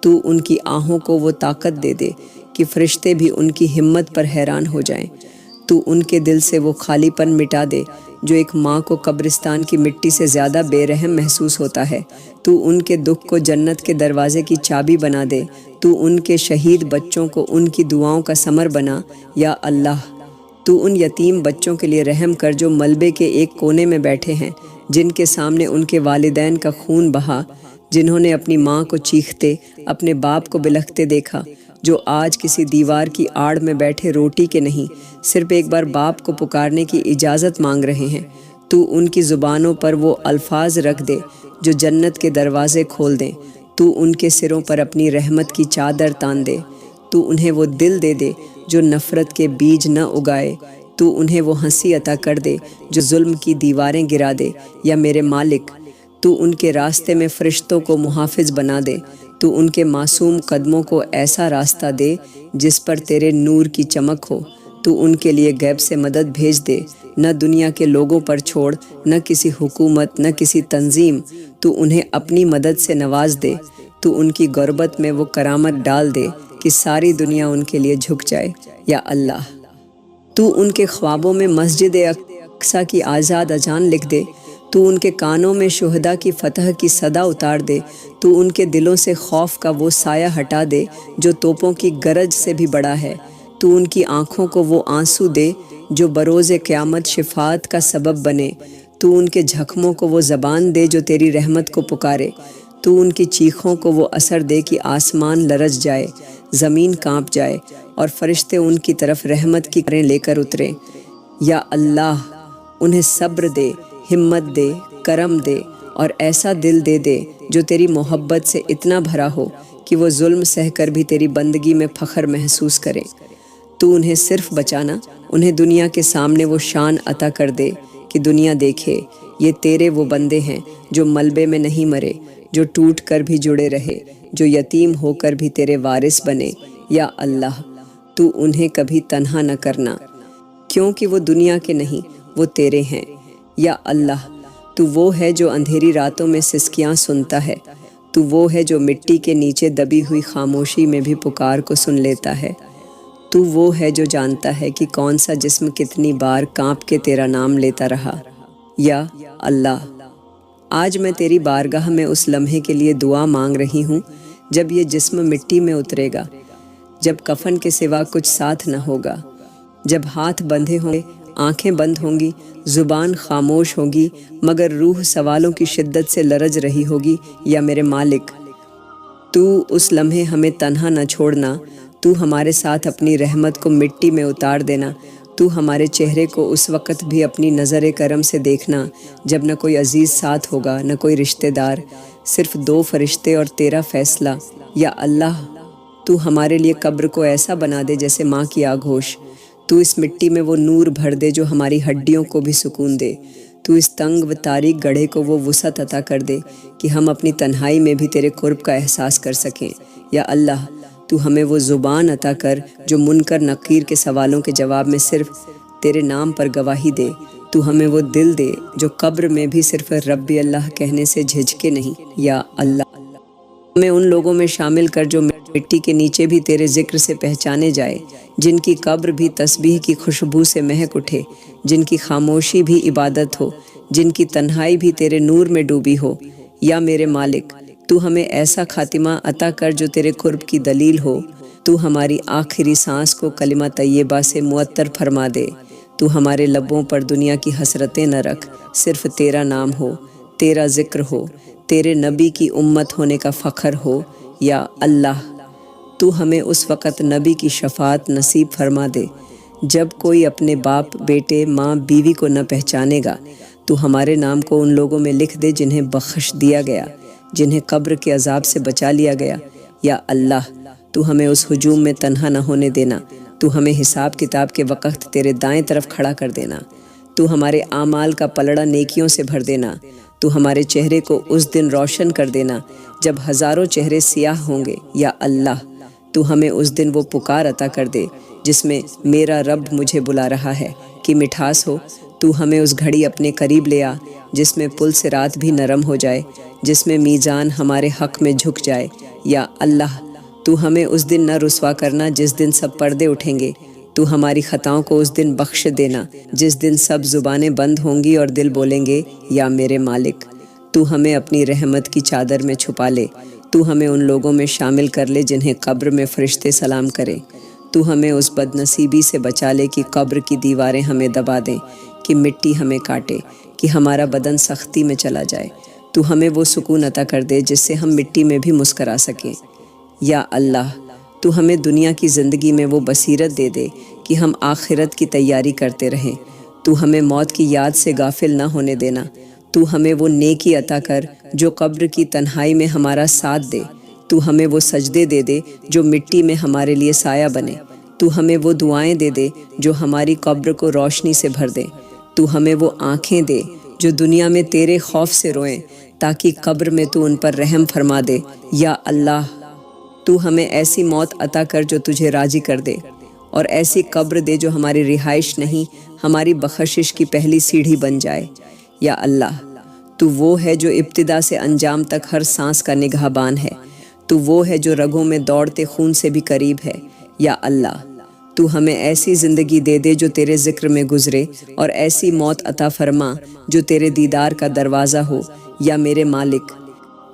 تو ان کی آہوں کو وہ طاقت دے دے کہ فرشتے بھی ان کی ہمت پر حیران ہو جائیں۔ تو ان کے دل سے وہ خالی پن مٹا دے جو ایک ماں کو قبرستان کی مٹی سے زیادہ بے رحم محسوس ہوتا ہے۔ تو ان کے دکھ کو جنت کے دروازے کی چابی بنا دے، تو ان کے شہید بچوں کو ان کی دعاؤں کا ثمر بنا۔ یا اللہ، تو ان یتیم بچوں کے لیے رحم کر جو ملبے کے ایک کونے میں بیٹھے ہیں، جن کے سامنے ان کے والدین کا خون بہا، جنہوں نے اپنی ماں کو چیختے، اپنے باپ کو بلکتے دیکھا، جو آج کسی دیوار کی آڑ میں بیٹھے روٹی کے نہیں، صرف ایک بار باپ کو پکارنے کی اجازت مانگ رہے ہیں۔ تو ان کی زبانوں پر وہ الفاظ رکھ دے جو جنت کے دروازے کھول دیں۔ تو ان کے سروں پر اپنی رحمت کی چادر تان دے۔ تو انہیں وہ دل دے دے جو نفرت کے بیج نہ اگائے۔ تو انہیں وہ ہنسی عطا کر دے جو ظلم کی دیواریں گرا دے۔ یا میرے مالک، تو ان کے راستے میں فرشتوں کو محافظ بنا دے۔ تو ان کے معصوم قدموں کو ایسا راستہ دے جس پر تیرے نور کی چمک ہو۔ تو ان کے لیے غیب سے مدد بھیج دے، نہ دنیا کے لوگوں پر چھوڑ، نہ کسی حکومت، نہ کسی تنظیم۔ تو انہیں اپنی مدد سے نواز دے۔ تو ان کی غربت میں وہ کرامت ڈال دے کہ ساری دنیا ان کے لیے جھک جائے۔ یا اللہ، تو ان کے خوابوں میں مسجد اقصیٰ کی آزاد اذان لکھ دے۔ تو ان کے کانوں میں شہداء کی فتح کی صدا اتار دے۔ تو ان کے دلوں سے خوف کا وہ سایہ ہٹا دے جو توپوں کی گرج سے بھی بڑا ہے۔ تو ان کی آنکھوں کو وہ آنسو دے جو بروز قیامت شفاعت کا سبب بنے۔ تو ان کے جھکموں کو وہ زبان دے جو تیری رحمت کو پکارے۔ تو ان کی چیخوں کو وہ اثر دے کہ آسمان لرز جائے، زمین کانپ جائے، اور فرشتے ان کی طرف رحمت کی کریں لے کر اتریں۔ یا اللہ، انہیں صبر دے، ہمت دے، کرم دے، اور ایسا دل دے دے جو تیری محبت سے اتنا بھرا ہو کہ وہ ظلم سہ کر بھی تیری بندگی میں فخر محسوس کرے۔ تو انہیں صرف بچانا، انہیں دنیا کے سامنے وہ شان عطا کر دے کہ دنیا دیکھے یہ تیرے وہ بندے ہیں جو ملبے میں نہیں مرے، جو ٹوٹ کر بھی جڑے رہے، جو یتیم ہو کر بھی تیرے وارث بنے۔ یا اللہ، تو انہیں کبھی تنہا نہ کرنا، کیونکہ وہ دنیا کے نہیں، وہ تیرے ہیں۔ یا اللہ، تو وہ ہے جو اندھیری راتوں میں سسکیاں سنتا ہے۔ تو وہ ہے جو مٹی کے نیچے دبی ہوئی خاموشی میں بھی پکار کو سن لیتا ہے۔ تو وہ ہے جو جانتا ہے کہ کون سا جسم کتنی بار کانپ کے تیرا نام لیتا رہا۔ یا اللہ، آج میں تیری بارگاہ میں اس لمحے کے لیے دعا مانگ رہی ہوں جب یہ جسم مٹی میں اترے گا، جب کفن کے سوا کچھ ساتھ نہ ہوگا، جب ہاتھ بندھے ہوں گے، آنکھیں بند ہوں گی، زبان خاموش ہوگی، مگر روح سوالوں کی شدت سے لرز رہی ہوگی۔ یا میرے مالک، تو اس لمحے ہمیں تنہا نہ چھوڑنا، تو ہمارے ساتھ اپنی رحمت کو مٹی میں اتار دینا۔ تو ہمارے چہرے کو اس وقت بھی اپنی نظر کرم سے دیکھنا جب نہ کوئی عزیز ساتھ ہوگا، نہ کوئی رشتہ دار، صرف 2 فرشتے اور تیرا فیصلہ۔ یا اللہ، تو ہمارے لیے قبر کو ایسا بنا دے جیسے ماں کی آغوش۔ تو اس مٹی میں وہ نور بھر دے جو ہماری ہڈیوں کو بھی سکون دے۔ تو اس تنگ و تاریک گڑھے کو وہ وسعت عطا کر دے کہ ہم اپنی تنہائی میں بھی تیرے قرب کا احساس کر سکیں۔ یا اللہ، تو ہمیں وہ زبان عطا کر جو منکر نکیر کے سوالوں کے جواب میں صرف تیرے نام پر گواہی دے۔ تو ہمیں وہ دل دے جو قبر میں بھی صرف ربی اللہ کہنے سے جھجکے نہیں۔ یا اللہ، ہمیں ان لوگوں میں شامل کر جو مٹی کے نیچے بھی تیرے ذکر سے پہچانے جائے، جن کی قبر بھی تسبیح کی خوشبو سے مہک اٹھے، جن کی خاموشی بھی عبادت ہو، جن کی تنہائی بھی تیرے نور میں ڈوبی ہو۔ یا میرے مالک، تو ہمیں ایسا خاتمہ عطا کر جو تیرے قرب کی دلیل ہو۔ تو ہماری آخری سانس کو کلمہ طیبہ سے معطر فرما دے۔ تو ہمارے لبوں پر دنیا کی حسرتیں نہ رکھ، صرف تیرا نام ہو، تیرا ذکر ہو، تیرے نبی کی امت ہونے کا فخر ہو۔ یا اللہ، تو ہمیں اس وقت نبی کی شفاعت نصیب فرما دے جب کوئی اپنے باپ، بیٹے، ماں، بیوی کو نہ پہچانے گا۔ تو ہمارے نام کو ان لوگوں میں لکھ دے جنہیں بخش دیا گیا، جنہیں قبر کے عذاب سے بچا لیا گیا۔ یا اللہ، تو ہمیں اس ہجوم میں تنہا نہ ہونے دینا۔ تو ہمیں حساب کتاب کے وقت تیرے دائیں طرف کھڑا کر دینا۔ تو ہمارے اعمال کا پلڑا نیکیوں سے بھر دینا۔ تو ہمارے چہرے کو اس دن روشن کر دینا جب ہزاروں چہرے سیاہ ہوں گے۔ یا اللہ، تو ہمیں اس دن وہ پکار عطا کر دے جس میں میرا رب مجھے بلا رہا ہے کہ مٹھاس ہو۔ تو ہمیں اس گھڑی اپنے قریب لے آ جس میں پل صراط بھی نرم ہو جائے، جس میں میزان ہمارے حق میں جھک جائے۔ یا اللہ، تو ہمیں اس دن نہ رسوا کرنا جس دن سب پردے اٹھیں گے۔ تو ہماری خطاؤں کو اس دن بخش دینا جس دن سب زبانیں بند ہوں گی اور دل بولیں گے یا میرے مالک۔ تو ہمیں اپنی رحمت کی چادر میں چھپا لے۔ تو ہمیں ان لوگوں میں شامل کر لے جنہیں قبر میں فرشتے سلام کریں۔ تو ہمیں اس بد نصیبی سے بچا لے کہ قبر کی دیواریں ہمیں دبا دیں، کہ مٹی ہمیں کاٹے، کہ ہمارا بدن سختی میں چلا جائے۔ تو ہمیں وہ سکون عطا کر دے جس سے ہم مٹی میں بھی مسکرا سکیں۔ یا اللہ، تو ہمیں دنیا کی زندگی میں وہ بصیرت دے دے کہ ہم آخرت کی تیاری کرتے رہیں۔ تو ہمیں موت کی یاد سے غافل نہ ہونے دینا۔ تو ہمیں وہ نیکی عطا کر جو قبر کی تنہائی میں ہمارا ساتھ دے۔ تو ہمیں وہ سجدے دے دے جو مٹی میں ہمارے لیے سایہ بنے۔ تو ہمیں وہ دعائیں دے دے جو ہماری قبر کو روشنی سے بھر دیں۔ تو ہمیں وہ آنکھیں دے جو دنیا میں تیرے خوف سے روئیں تاکہ قبر میں تو ان پر رحم فرما دے۔ یا اللہ، تو ہمیں ایسی موت عطا کر جو تجھے راضی کر دے، اور ایسی قبر دے جو ہماری رہائش نہیں، ہماری بخشش کی پہلی سیڑھی بن جائے۔ یا اللہ، تو وہ ہے جو ابتدا سے انجام تک ہر سانس کا نگہبان ہے۔ تو وہ ہے جو رگوں میں دوڑتے خون سے بھی قریب ہے۔ یا اللہ، تو ہمیں ایسی زندگی دے دے جو تیرے ذکر میں گزرے، اور ایسی موت عطا فرما جو تیرے دیدار کا دروازہ ہو۔ یا میرے مالک،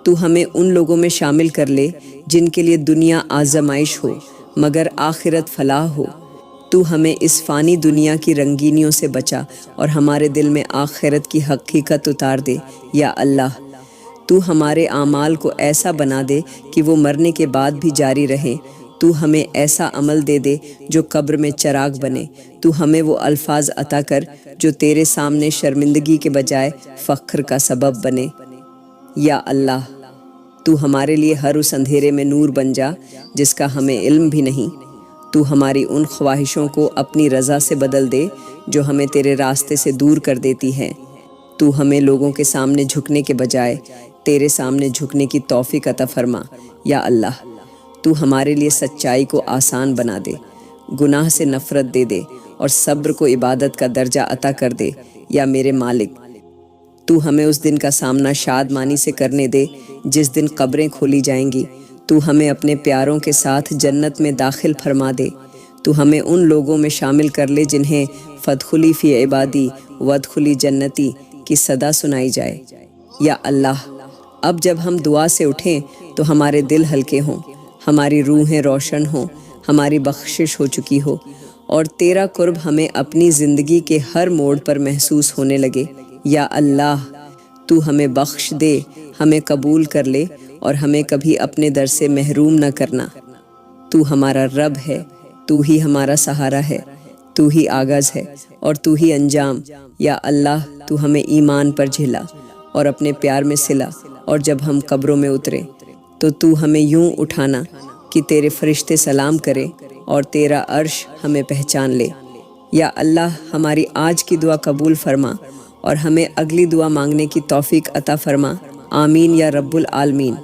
تو ہمیں ان لوگوں میں شامل کر لے جن کے لیے دنیا آزمائش ہو مگر آخرت فلاح ہو۔ تو ہمیں اس فانی دنیا کی رنگینیوں سے بچا اور ہمارے دل میں آخرت کی حقیقت اتار دے۔ یا اللہ، تو ہمارے اعمال کو ایسا بنا دے کہ وہ مرنے کے بعد بھی جاری رہیں۔ تو ہمیں ایسا عمل دے دے جو قبر میں چراغ بنے۔ تو ہمیں وہ الفاظ عطا کر جو تیرے سامنے شرمندگی کے بجائے فخر کا سبب بنے۔ یا اللہ، تو ہمارے لیے ہر اس اندھیرے میں نور بن جا جس کا ہمیں علم بھی نہیں۔ تو ہماری ان خواہشوں کو اپنی رضا سے بدل دے جو ہمیں تیرے راستے سے دور کر دیتی ہیں۔ تو ہمیں لوگوں کے سامنے جھکنے کے بجائے تیرے سامنے جھکنے کی توفیق عطا فرما۔ یا اللہ، تو ہمارے لیے سچائی کو آسان بنا دے، گناہ سے نفرت دے دے اور صبر کو عبادت کا درجہ عطا کر دے۔ یا میرے مالک، تو ہمیں اس دن کا سامنا شادمانی سے کرنے دے جس دن قبریں کھولی جائیں گی۔ تو ہمیں اپنے پیاروں کے ساتھ جنت میں داخل فرما دے۔ تو ہمیں ان لوگوں میں شامل کر لے جنہیں فادخلی فی عبادی وادخلی جنتی کی صدا سنائی جائے۔ یا اللہ، اب جب ہم دعا سے اٹھیں تو ہمارے دل ہلکے ہوں، ہماری روحیں روشن ہوں، ہماری بخشش ہو چکی ہو، اور تیرا قرب ہمیں اپنی زندگی کے ہر موڑ پر محسوس ہونے لگے۔ یا اللہ، تو ہمیں بخش دے، ہمیں قبول کر لے اور ہمیں کبھی اپنے در سے محروم نہ کرنا۔ تو ہمارا رب ہے، تو ہی ہمارا سہارا ہے، تو ہی آغاز ہے اور تو ہی انجام۔ یا اللہ، تو ہمیں ایمان پر جھلا اور اپنے پیار میں سلا، اور جب ہم قبروں میں اترے تو ہمیں یوں اٹھانا کہ تیرے فرشتے سلام کرے اور تیرا عرش ہمیں پہچان لے۔ یا اللہ، ہماری آج کی دعا قبول فرما اور ہمیں اگلی دعا مانگنے کی توفیق عطا فرما۔ آمین یا رب العالمین۔